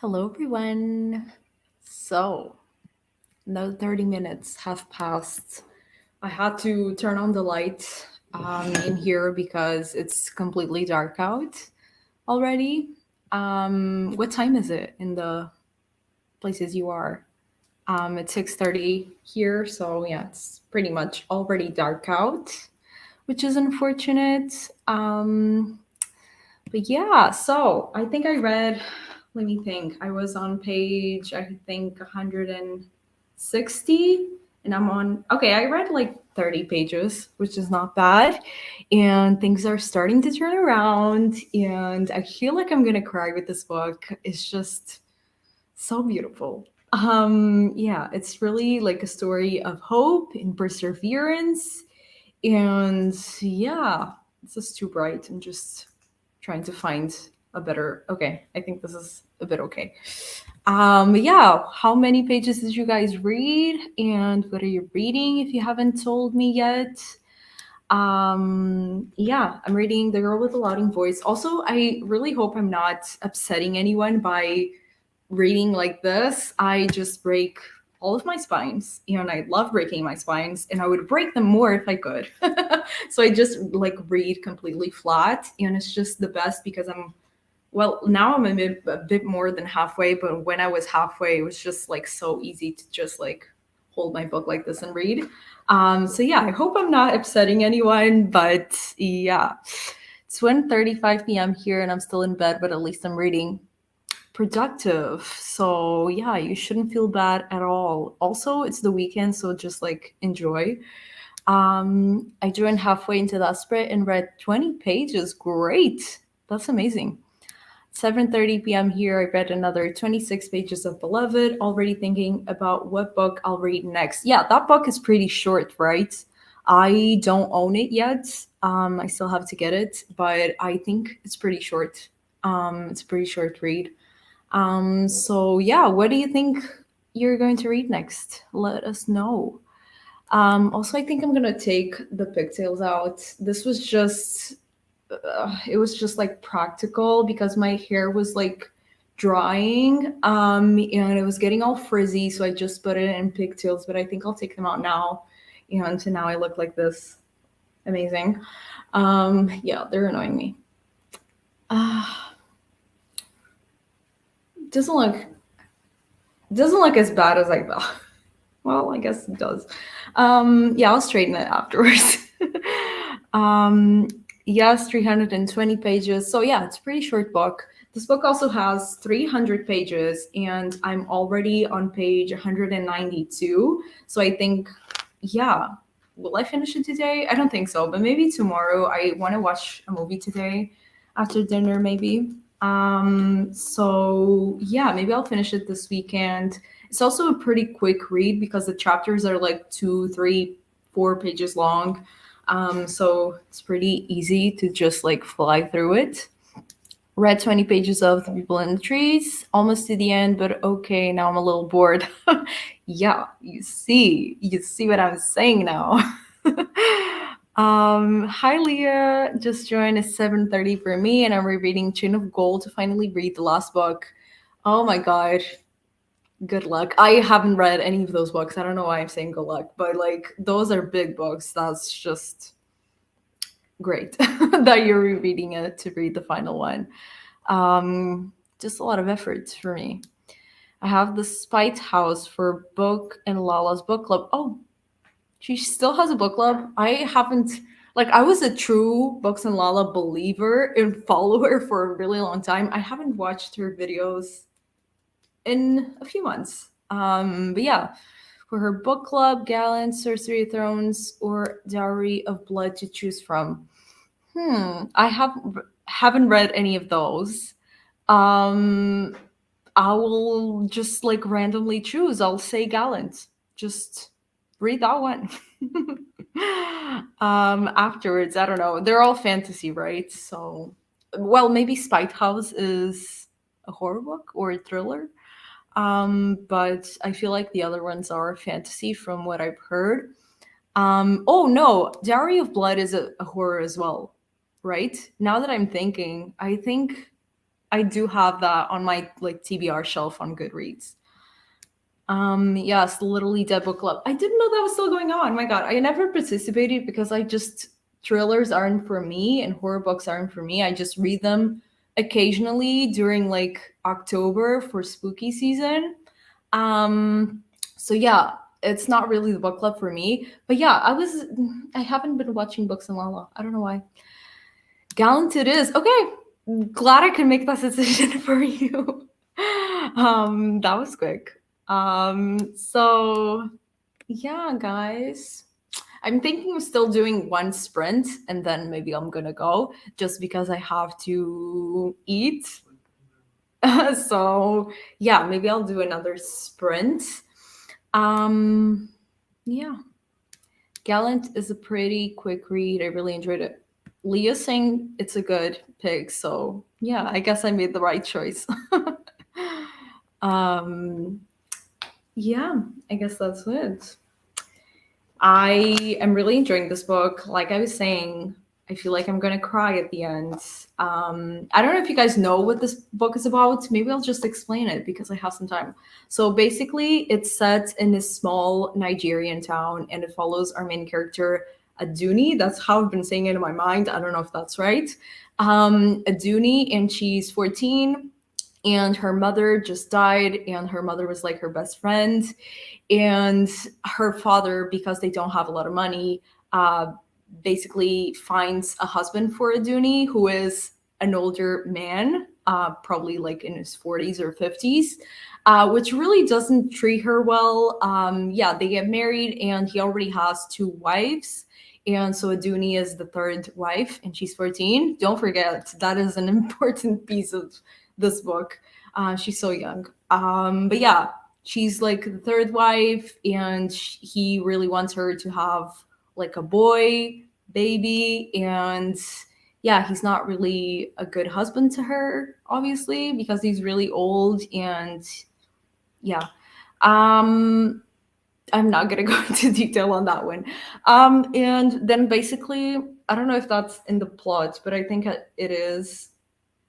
Hello, everyone. So, now 30 minutes have passed. I had to turn on the light in here because it's completely dark out already. What time is it in the places you are? It's 6:30 here, so yeah, it's pretty much already dark out, which is unfortunate. But yeah, so I think I read, let me think. I was on page, I think 160, and I'm on, okay, I read like 30 pages, which is not bad. And things are starting to turn around, and I feel like I'm gonna cry with this book. It's just so beautiful. Yeah, it's really like a story of hope and perseverance. And yeah, it's just too bright and just trying to find a better, okay, I think this is a bit okay. Yeah, how many pages did you guys read and what are you reading if you haven't told me yet? Yeah, I'm reading The Girl with the Louding Voice. Also, I really hope I'm not upsetting anyone by reading like this. I just break all of my spines, and I love breaking my spines, and I would break them more if I could. So I just like read completely flat, and it's just the best because I'm, well, now I'm a bit more than halfway, but when I was halfway, it was just like so easy to just like hold my book like this and read. So yeah, I hope I'm not upsetting anyone, but yeah, it's 1:35 p.m. here, and I'm still in bed, but at least I'm reading productive. So yeah, you shouldn't feel bad at all. Also, it's the weekend, so just like enjoy. I joined halfway into that spread and read 20 pages. Great. That's amazing. 7:30 p.m. here, I read another 26 pages of Beloved, already thinking about what book I'll read next. Yeah, that book is pretty short, right? I don't own it yet. I still have to get it, but I think it's pretty short. It's a pretty short read. So yeah, what do you think you're going to read next? Let us know. Also, I think I'm gonna take the pigtails out. This was just, it was just like practical because my hair was like drying, and it was getting all frizzy, so I just put it in pigtails. But I think I'll take them out now, and so now I look like this. Amazing. Yeah, they're annoying me. Uh, doesn't look doesn't look as bad as I thought. Well, I guess it does. Yeah, I'll straighten it afterwards. um, yes, 320 pages. So, yeah, it's a pretty short book. This book also has 300 pages, and I'm already on page 192. So, I think, yeah, will I finish it today? I don't think so, but maybe tomorrow. I want to watch a movie today after dinner, maybe. So, yeah, maybe I'll finish it this weekend. It's also a pretty quick read because the chapters are like 2, 3, 4 pages long. So it's pretty easy to just like fly through it. Read 20 pages of The People in the Trees, almost to the end, but okay, now I'm a little bored. Yeah, you see what I'm saying now. Hi Leah, just joined at 7:30 for me, and I'm rereading Chain of Gold to finally read the last book. Oh my god, good luck. I haven't read any of those books. I don't know why I'm saying good luck, but like those are big books. That's just great that you're rereading it to read the final one. Just a lot of effort for me. I have the Spite House for book and Lala's book club. Oh, she still has a book club. I haven't, like, I was a true Books and Lala believer and follower for a really long time. I haven't watched her videos in a few months. But yeah, for her book club, Gallant, Sorcery of Thrones, or Dowry of Blood to choose from. I haven't read any of those. Um, I will just like randomly choose. I'll say Gallant. Just read that one. Afterwards, I don't know. They're all fantasy, right? So, well, maybe Spite House is a horror book or a thriller. But I feel like the other ones are fantasy from what I've heard. Oh no, Diary of Blood is a horror as well, right? Now that I'm thinking, I think I do have that on my like TBR shelf on Goodreads. Yes, Literally Dead Book Club. I didn't know that was still going on. Oh my God, I never participated because I just thrillers aren't for me and horror books aren't for me. I just read them occasionally during like October for spooky season. Um, so yeah, it's not really the book club for me. But yeah, I haven't been watching books in Lala. I don't know why. Gallant it is. Okay. Glad I could make that decision for you. That was quick. So yeah, guys. I'm thinking of still doing one sprint and then maybe I'm gonna go just because I have to eat. So yeah, maybe I'll do another sprint. Um yeah. Gallant is a pretty quick read. I really enjoyed it. Leah saying it's a good pick, so yeah, I guess I made the right choice. um, yeah, I guess that's it. I am really enjoying this book. Like I was saying, I feel like I'm gonna cry at the end. I don't know if you guys know what this book is about. Maybe I'll just explain it because I have some time. So basically, it's set in a small Nigerian town, and it follows our main character, Aduni. That's how I've been saying it in my mind. I don't know if that's right. Aduni, and she's 14, and her mother just died, and her mother was like her best friend, and her father, because they don't have a lot of money, basically finds a husband for Aduni who is an older man, probably like in his 40s or 50s, which really doesn't treat her well. Yeah, they get married and he already has two wives. And so Aduni is the third wife and she's 14. Don't forget, that is an important piece of this book. She's so young. But yeah, she's like the third wife and he really wants her to have like a boy baby, and yeah, he's not really a good husband to her, obviously, because he's really old. And yeah, um I'm not gonna go into detail on that one. And then basically, I don't know if that's in the plot, but I think it is.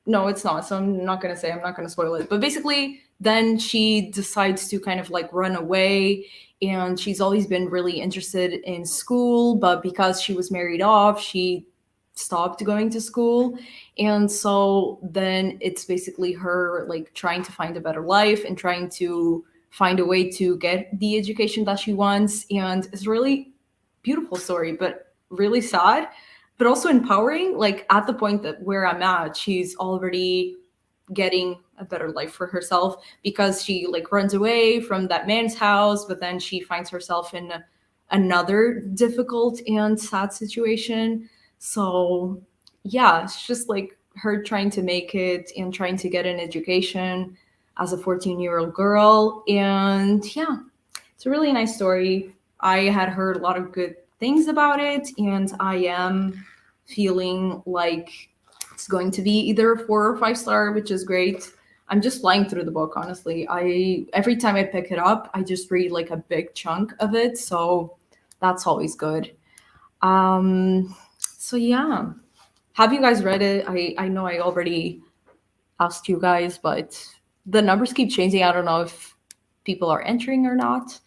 No, it's not. So I'm not going to say, I'm not going to spoil it. But basically, then she decides to kind of like run away. And she's always been really interested in school. But because she was married off, she stopped going to school. And so then it's basically her like trying to find a better life and trying to find a way to get the education that she wants. And it's a really beautiful story, but really sad, but also empowering. Like at the point that where I'm at, she's already getting a better life for herself because she like runs away from that man's house, but then she finds herself in another difficult and sad situation. So yeah, it's just like her trying to make it and trying to get an education as a 14-year-old girl. And yeah, it's a really nice story. I had heard a lot of good things about it, and I am feeling like it's going to be either a 4 or 5 star, which is great. I'm just flying through the book, honestly. I every time I pick it up, I just read like a big chunk of it, so that's always good. So yeah. Have you guys read it? I know I already asked you guys, but the numbers keep changing. I don't know if people are entering or not.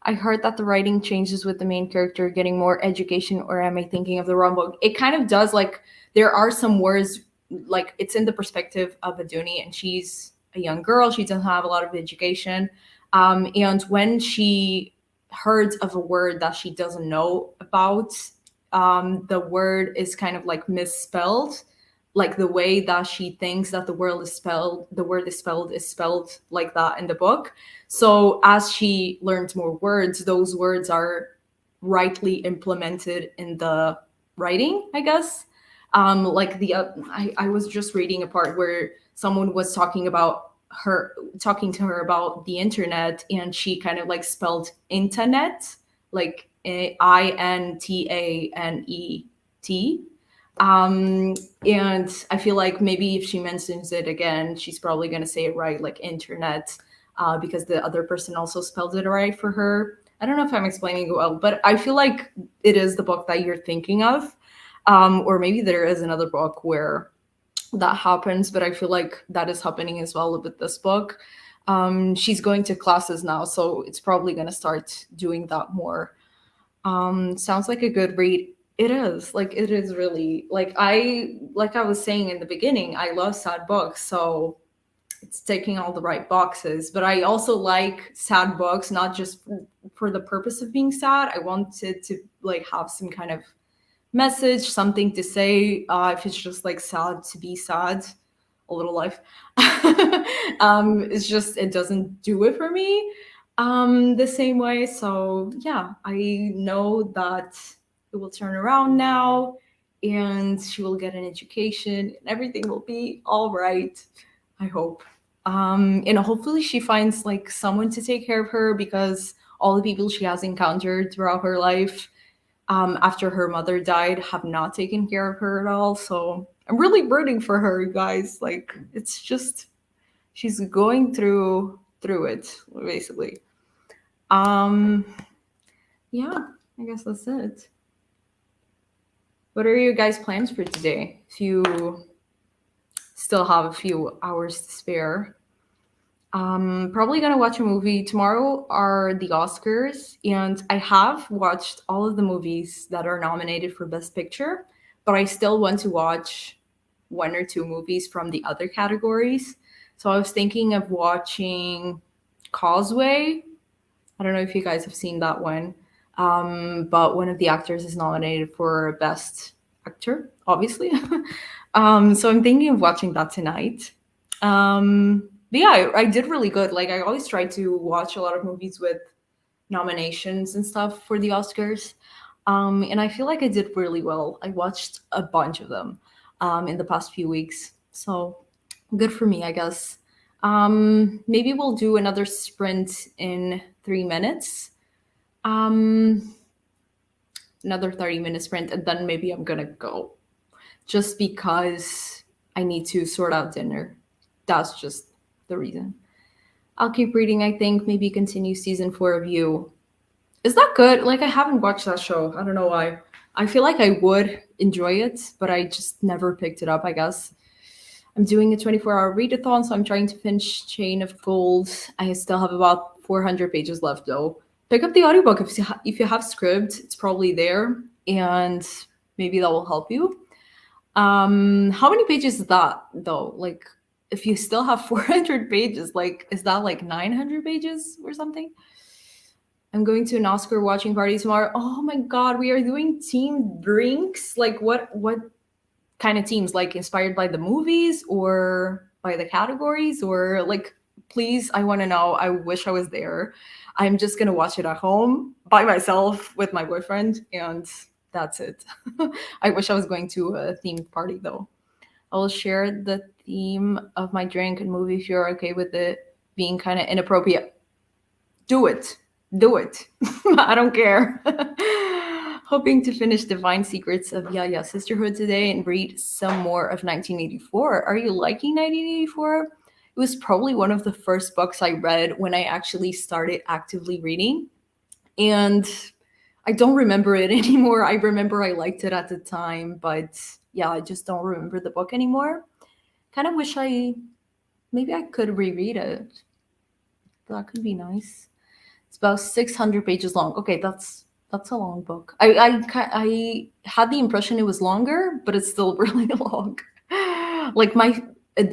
I heard that the writing changes with the main character getting more education, or am I thinking of the wrong book? It kind of does. Like, there are some words, like, it's in the perspective of Aduni, and she's a young girl. She doesn't have a lot of education. And when she heard of a word that she doesn't know about, the word is kind of like misspelled, like the way that she thinks that the word is spelled like that in the book. So as she learns more words, those words are rightly implemented in the writing, I guess. Like I was just reading a part where someone was talking to her about the internet, and she kind of like spelled internet like Intanet. And I feel like maybe if she mentions it again, she's probably going to say it right, like internet, because the other person also spelled it right for her. I don't know if I'm explaining it well, but I feel like it is the book that you're thinking of. Or maybe there is another book where that happens, but I feel like that is happening as well with this book. She's going to classes now, so it's probably going to start doing that more. Sounds like a good read. It is. Like it is really like I was saying in the beginning, I love sad books, so it's ticking all the right boxes. But I also like sad books, not just for the purpose of being sad. I wanted to like have some kind of message, something to say. If it's just like sad to be sad, a little life. It's just it doesn't do it for me the same way. So yeah, I know that it will turn around now, and she will get an education, and everything will be all right. I hope. And hopefully she finds like someone to take care of her, because all the people she has encountered throughout her life after her mother died have not taken care of her at all. So I'm really rooting for her, guys. Like it's just she's going through it basically. Um, yeah, I guess that's it. What are your guys' plans for today? If you still have a few hours to spare. Probably gonna watch a movie. Tomorrow are the Oscars, and I have watched all of the movies that are nominated for Best Picture, but I still want to watch one or two movies from the other categories. So I was thinking of watching Causeway. I don't know if you guys have seen that one, but one of the actors is nominated for Best Actor, obviously. So I'm thinking of watching that tonight. But yeah, I did really good. Like I always try to watch a lot of movies with nominations and stuff for the Oscars. And I feel like I did really well. I watched a bunch of them in the past few weeks. So good for me, I guess. Maybe we'll do another sprint in 3 minutes. Um, another 30-minute sprint, and then maybe I'm gonna go just because I need to sort out dinner. That's just the reason. I'll keep reading, I think. Maybe continue season 4 of You. Is that good? Like, I haven't watched that show. I don't know why. I feel like I would enjoy it, but I just never picked it up, I guess. I'm doing a 24-hour readathon, so I'm trying to finish Chain of Gold. I still have about 400 pages left, though. Pick up the audiobook if you have Scribd. It's probably there, and maybe that will help you. How many pages is that though? Like, if you still have 400 pages, like, is that like 900 pages or something? I'm going to an Oscar watching party tomorrow. Oh my god, we are doing team drinks. Like, what kind of teams? Like, inspired by the movies or by the categories, or like, please, I want to know. I wish I was there. I'm just gonna watch it at home by myself with my boyfriend, and that's it. I wish I was going to a themed party though. I will share the theme of my drink and movie if you're okay with it being kind of inappropriate. Do it. Do it. I don't care. Hoping to finish Divine Secrets of Yaya Sisterhood today and read some more of 1984. Are you liking 1984? It was probably one of the first books I read when I actually started actively reading. And I don't remember it anymore. I remember I liked it at the time, but yeah, I just don't remember the book anymore. Kind of wish maybe I could reread it. That could be nice. It's about 600 pages long. Okay, that's a long book. I had the impression it was longer, but it's still really long. Like my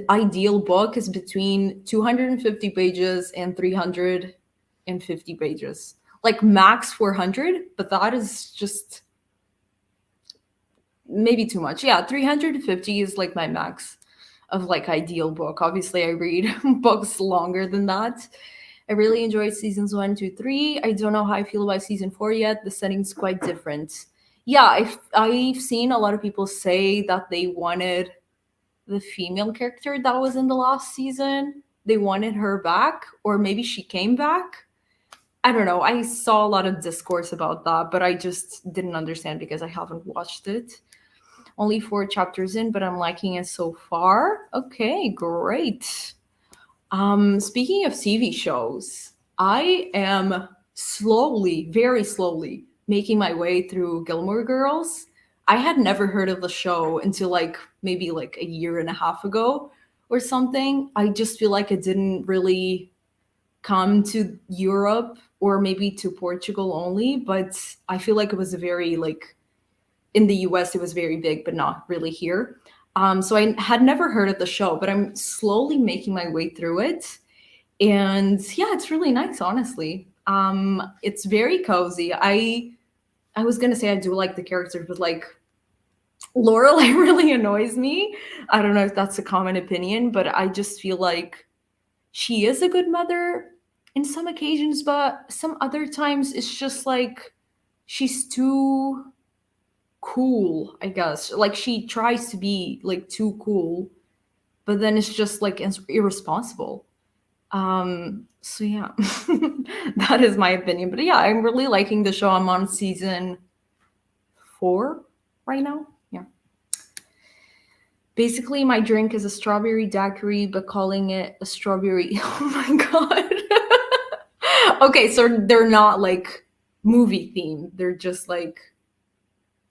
ideal book is between 250 pages and 350 pages. Like max 400, but that is just maybe too much. Yeah, 350 is like my max of like ideal book. Obviously, I read books longer than that. I really enjoyed seasons 1, 2, 3. I don't know how I feel about season 4 yet. The setting's quite different. Yeah, I've seen a lot of people say that they wanted the female character that was in the last season. They wanted her back, or maybe she came back. I don't know. I saw a lot of discourse about that, but I just didn't understand because I haven't watched it. Only 4 chapters in, but I'm liking it so far. Okay, great. Speaking of TV shows, I am slowly, very slowly, making my way through Gilmore Girls. I had never heard of the show until like maybe like a year and a half ago or something. I just feel like it didn't really come to Europe or maybe to Portugal only, but I feel like it was a very like in the US it was very big, but not really here. So I had never heard of the show, but I'm slowly making my way through it. And yeah, it's really nice, honestly. It's very cozy. I was gonna say I do like the characters, but like Lorelai really annoys me. I don't know if that's a common opinion, but I just feel like she is a good mother in some occasions, but some other times it's just like she's too cool, I guess. Like she tries to be like too cool, but then it's just like irresponsible. So yeah, that is my opinion. But yeah, I'm really liking the show. I'm on season 4 right now. Yeah. Basically, my drink is a strawberry daiquiri, but calling it a strawberry. Oh my god. Okay, so they're not like movie themed. They're just like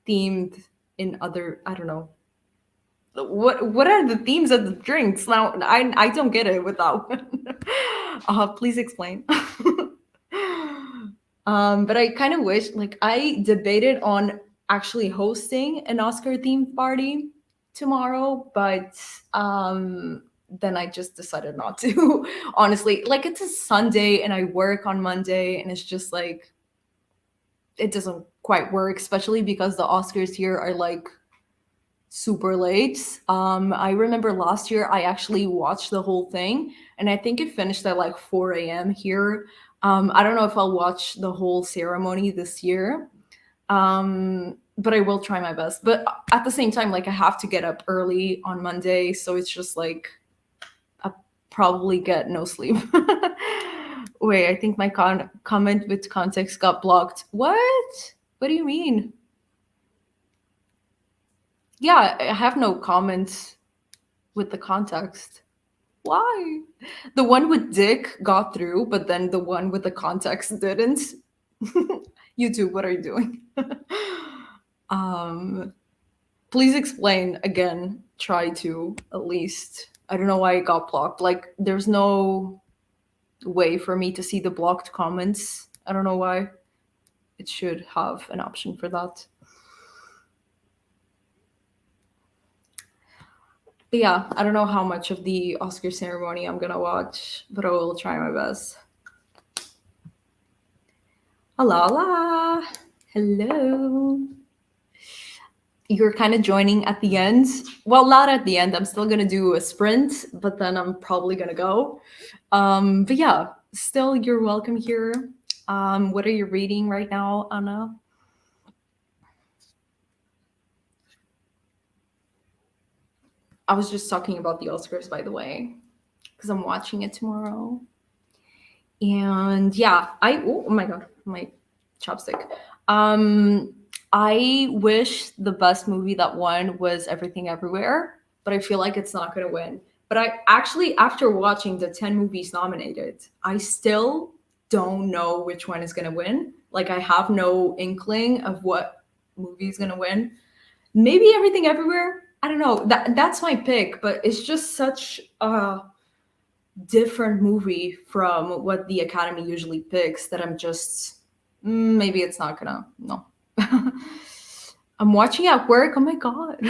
themed in other. I don't know. What are the themes of the drinks? Now I don't get it with that one. Please explain. But I kind of wish, like, I debated on actually hosting an Oscar themed party tomorrow, but then I just decided not to. Honestly, like, it's a Sunday and I work on Monday, and it's just like it doesn't quite work, especially because the Oscars here are like super late. I remember last year I actually watched the whole thing, and I think it finished at like 4 a.m. here. I don't know if I'll watch the whole ceremony this year, but I will try my best. But at the same time, like I have to get up early on Monday, so it's just like I probably get no sleep. Wait, I think my comment with context got blocked. What? What do you mean? Yeah, I have no comments with the context. Why? The one with Dick got through, but then the one with the context didn't. YouTube, what are you doing? um, please explain again. Try to at least. I don't know why it got blocked. Like, there's no way for me to see the blocked comments. I don't know why. It should have an option for that. But yeah, I don't know how much of the Oscar ceremony I'm gonna watch, but I will try my best. Hola, hola. Hello. You're kind of joining at the end. Well, not at the end. I'm still gonna do a sprint, but then I'm probably gonna go. But yeah, still, you're welcome here. What are you reading right now, Anna? I was just talking about the Oscars, by the way, because I'm watching it tomorrow. And yeah, oh my god, my chopstick. Um, I wish the best movie that won was Everything Everywhere, but I feel like it's not gonna win. But I actually, after watching the 10 movies nominated, I still don't know which one is gonna win. Like I have no inkling of what movie is gonna win. Maybe Everything Everywhere. I don't know. That's my pick, but it's just such a different movie from what the Academy usually picks that I'm just maybe it's not gonna no. I'm watching at work. Oh my god.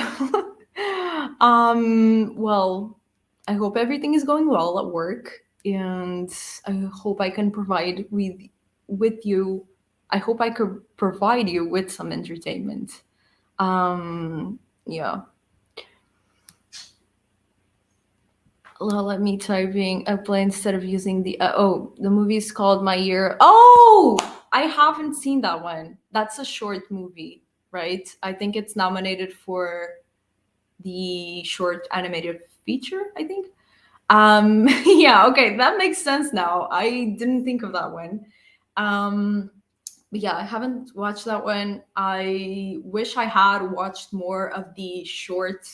Well, I hope everything is going well at work, and I hope I can provide with you. I hope I could provide you with some entertainment. Yeah. Let me typing a play instead of using the the movie's called My Year. Oh, I haven't seen that one. That's a short movie, right? I think it's nominated for the short animated feature, I think. Yeah, okay, that makes sense now. I didn't think of that one. But yeah, I haven't watched that one. I wish I had watched more of the short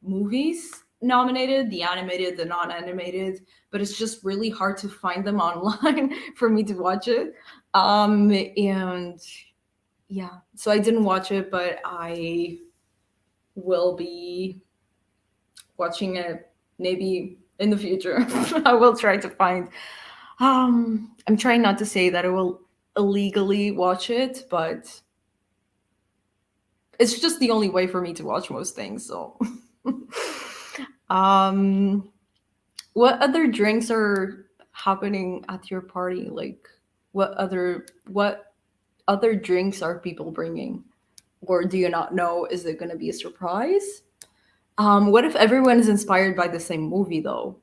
movies nominated, the animated, the non-animated, but it's just really hard to find them online for me to watch it. And Yeah, so I didn't watch it, but I will be watching it maybe in the future. I will try to find. I'm trying not to say that I will illegally watch it, but it's just the only way for me to watch most things. So, um, what other drinks are happening at your party? Like, what other drinks are people bringing, or do you not know? Is it going to be a surprise? What if everyone is inspired by the same movie though?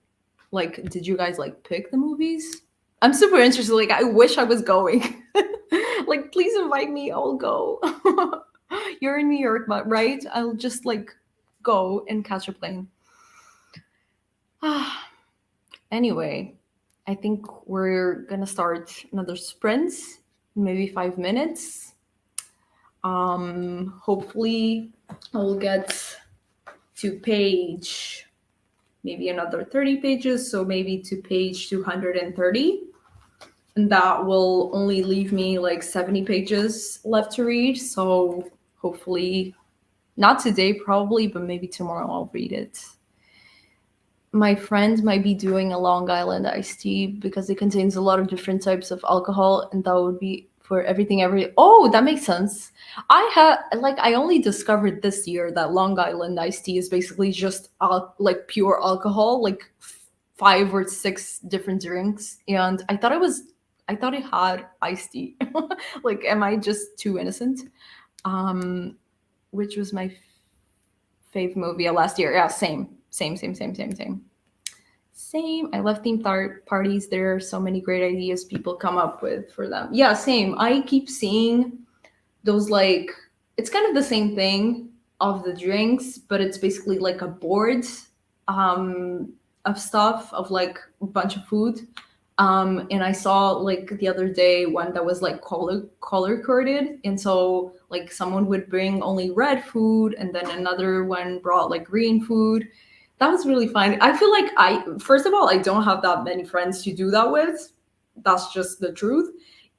Like, did you guys like pick the movies? I'm super interested. Like, I wish I was going. Like, please invite me. I'll go. You're in New York, but right? I'll just like go and catch a plane. Anyway, I think we're gonna start another sprint, maybe 5 minutes. Hopefully, I'll get to page maybe another 30 pages, so maybe to page 230. And that will only leave me like 70 pages left to read. So hopefully, not today probably, but maybe tomorrow I'll read it. My friend might be doing a Long Island iced tea because it contains a lot of different types of alcohol, and that would be for everything every. Oh, that makes sense. I only discovered this year that Long Island iced tea is basically just like pure alcohol, like five or six different drinks, and I thought it had iced tea. Like, am I just too innocent? Um, which was my fave movie last year. Yeah, same. Same. I love theme parties. There are so many great ideas people come up with for them. Yeah, same. I keep seeing those like it's kind of the same thing of the drinks, but it's basically like a board um, of stuff of like a bunch of food. And I saw like the other day one that was like color coded, and so like someone would bring only red food, and then another one brought like green food. That was really fun. I feel like I first of all I don't have that many friends to do that with. That's just the truth.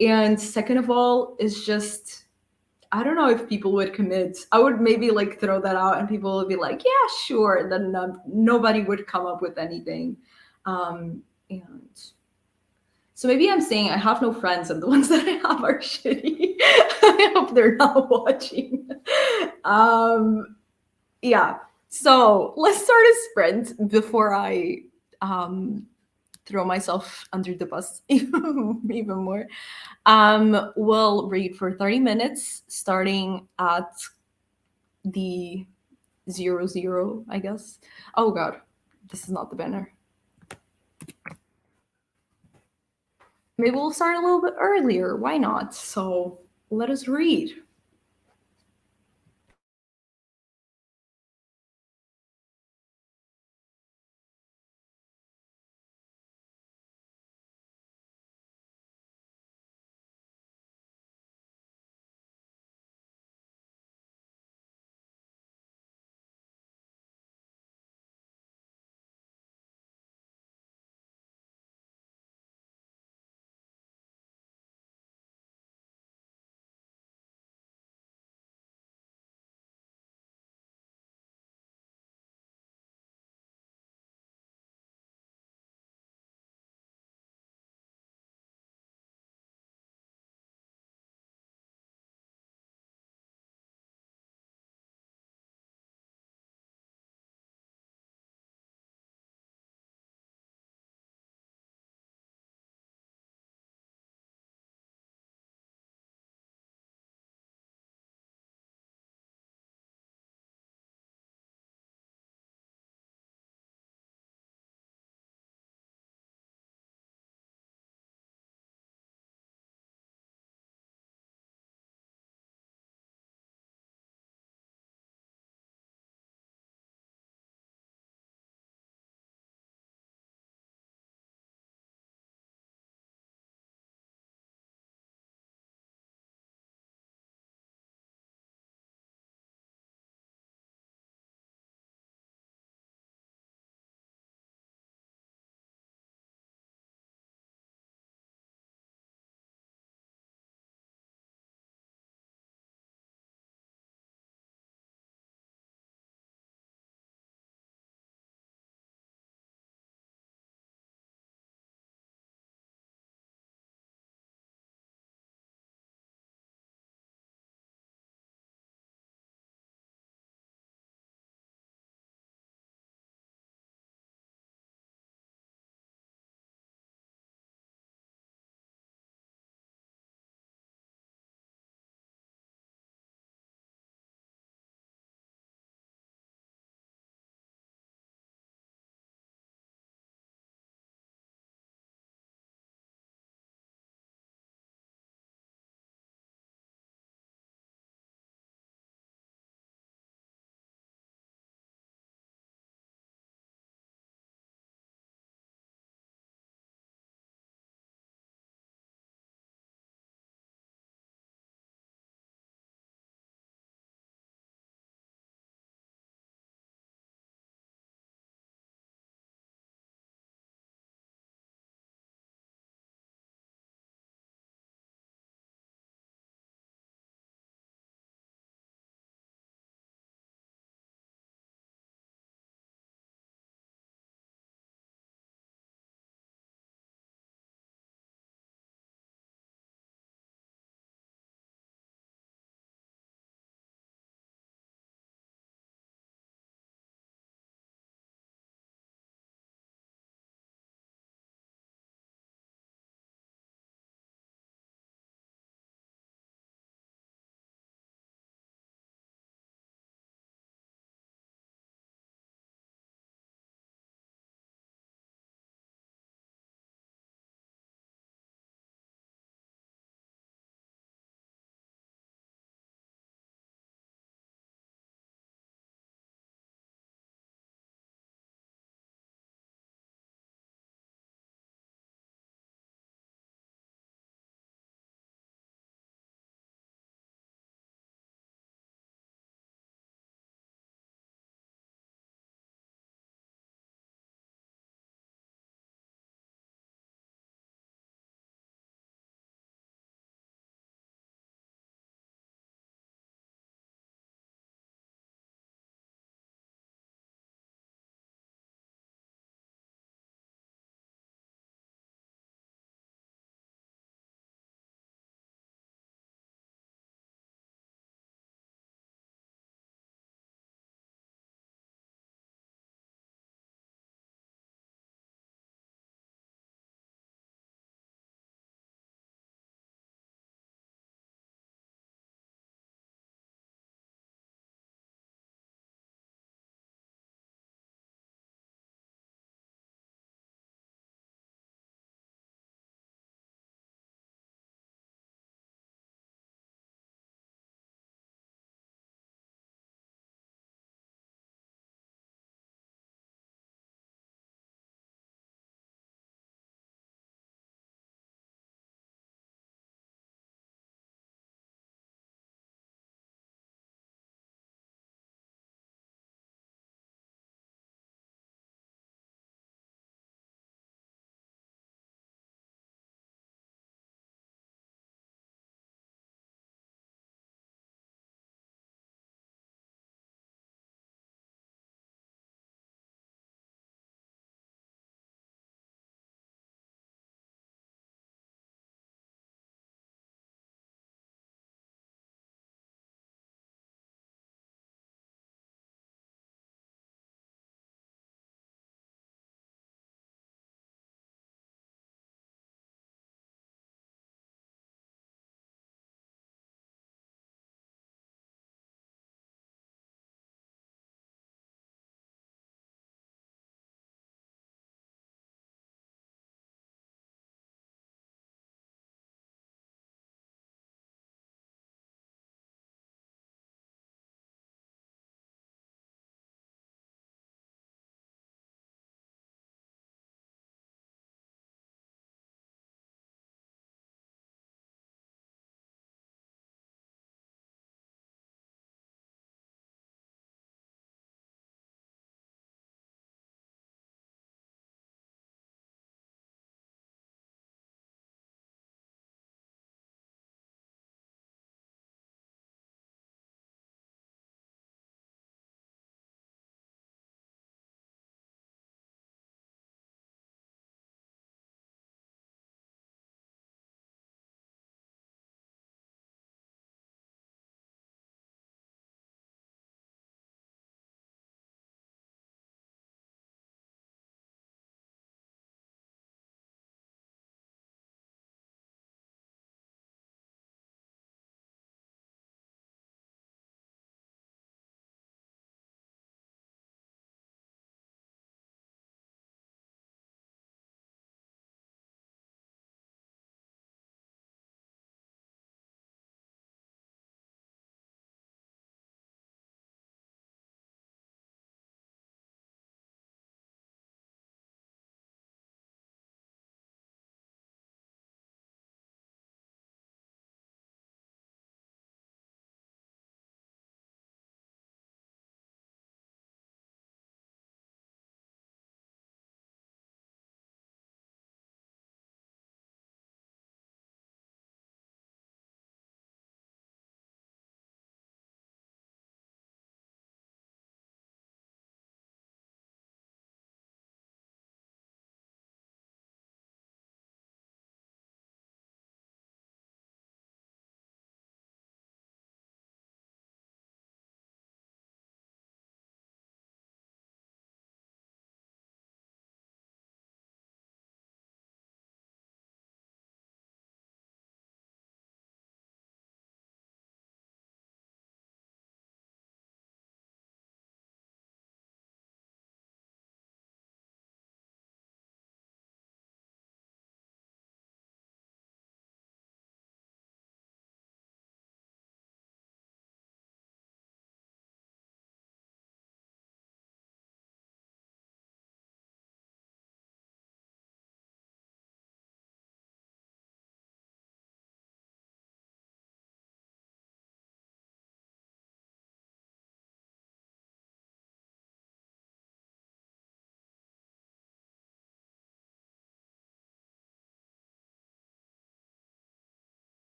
And second of all, it's just I don't know if people would commit. I would maybe like throw that out, and people would be like, "Yeah, sure." And then nobody would come up with anything. And so maybe I'm saying I have no friends, and the ones that I have are shitty. I hope they're not watching. Um, yeah. So let's start a sprint before I um, throw myself under the bus even more. We'll read for 30 minutes, starting at the 00, I guess. Oh god, this is not the banner. Maybe we'll start a little bit earlier. Why not? So let us read.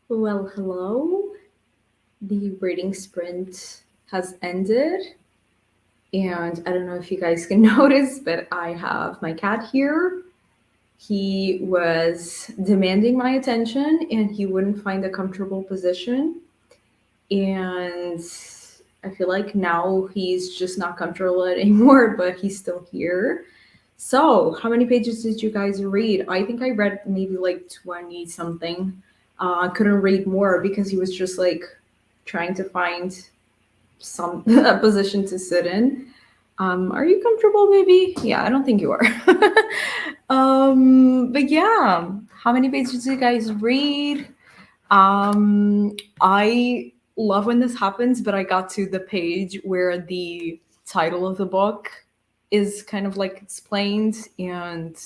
Well, hello. The reading sprint has ended, and I don't know if you guys can notice, but I have my cat here. He was demanding my attention, and he wouldn't find a comfortable position. And I feel like now he's just not comfortable anymore, but he's still here. So, how many pages did you guys read? I think I read maybe like 20 something. I couldn't read more because he was just like trying to find some a position to sit in. Are you comfortable, maybe? Yeah, I don't think you are. But yeah, how many pages do you guys read? I love when this happens, but I got to the page where the title of the book is kind of like explained, and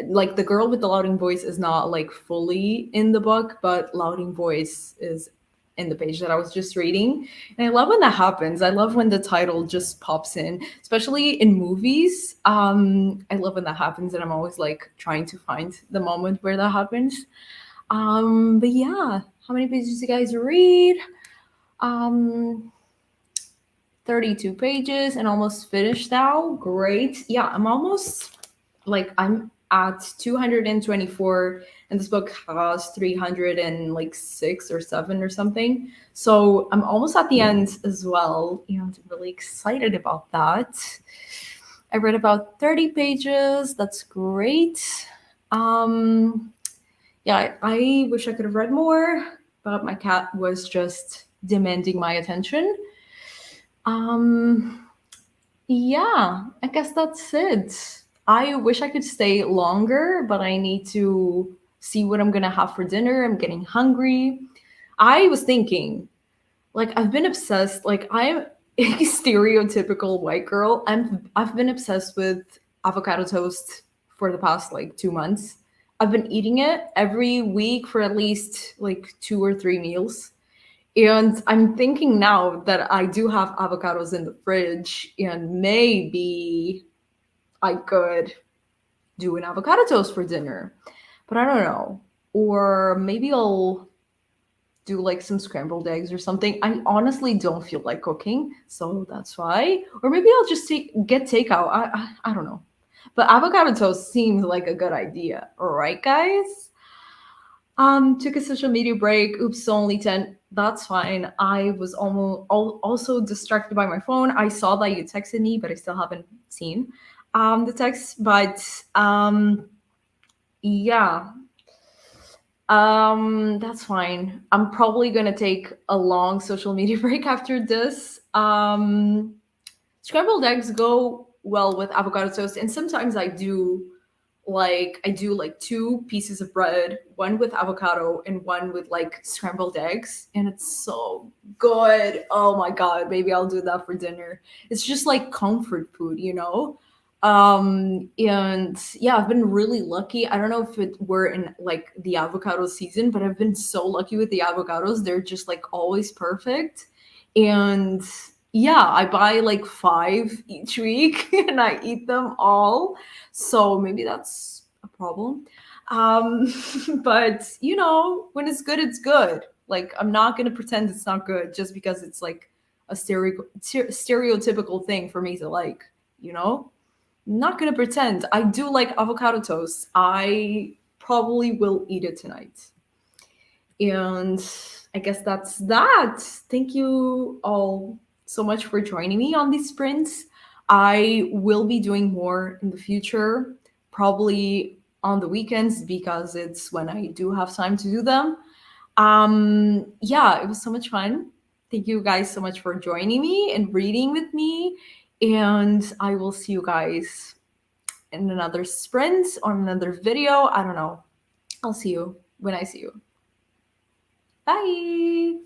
like the girl with the louding voice is not like fully in the book, but louding voice is in the page that I was just reading. And I love when that happens. I love when the title just pops in, especially in movies. I love when that happens, and I'm always like trying to find the moment where that happens. But yeah, how many pages do you guys read? Um, 32 pages and almost finished now. Great. Yeah, I'm almost like I'm at 224 and this book has 300 and like 6 or 7 or something. So I'm almost at the end as well, and I'm really excited about that. I read about 30 pages. That's great. Um yeah, I wish I could have read more, but my cat was just demanding my attention. Um, yeah, I guess that's it. I wish I could stay longer, but I need to see what I'm gonna have for dinner. I'm getting hungry. I was thinking, like, I've been obsessed. Like, I'm a stereotypical white girl. I've been obsessed with avocado toast for the past like 2 months. I've been eating it every week for at least like 2 or 3 meals. And I'm thinking now that I do have avocados in the fridge, and maybe I could do an avocado toast for dinner. But I don't know. Or maybe I'll do like some scrambled eggs or something. I honestly don't feel like cooking, so that's why. Or maybe I'll just get takeout. I don't know. But avocado toast seems like a good idea. All right, guys. Took a social media break. Oops, only 10. That's fine. I was almost also distracted by my phone. I saw that you texted me, but I still haven't seen the text. But yeah, that's fine. I'm probably gonna take a long social media break after this. Scrambled eggs go well with avocado toast, and sometimes I do like 2 pieces of bread, one with avocado and one with like scrambled eggs, and it's so good. Oh my god, maybe I'll do that for dinner. It's just like comfort food, you know? And yeah, I've been really lucky. I don't know if it were in like the avocado season, but I've been so lucky with the avocados. They're just like always perfect. And yeah, I buy like 5 each week and I eat them all, so maybe that's a problem. Um, but when it's good, it's good. Like I'm not gonna pretend it's not good just because it's like a stereotypical thing for me to like. You know, not gonna pretend. I do like avocado toast. I probably will eat it tonight. And I guess that's that. Thank you all so much for joining me on these sprints. I will be doing more in the future, probably on the weekends because it's when I do have time to do them. Yeah, it was so much fun. Thank you guys so much for joining me and reading with me. And I will see you guys in another sprint or another video. I don't know. I'll see you when I see you. Bye.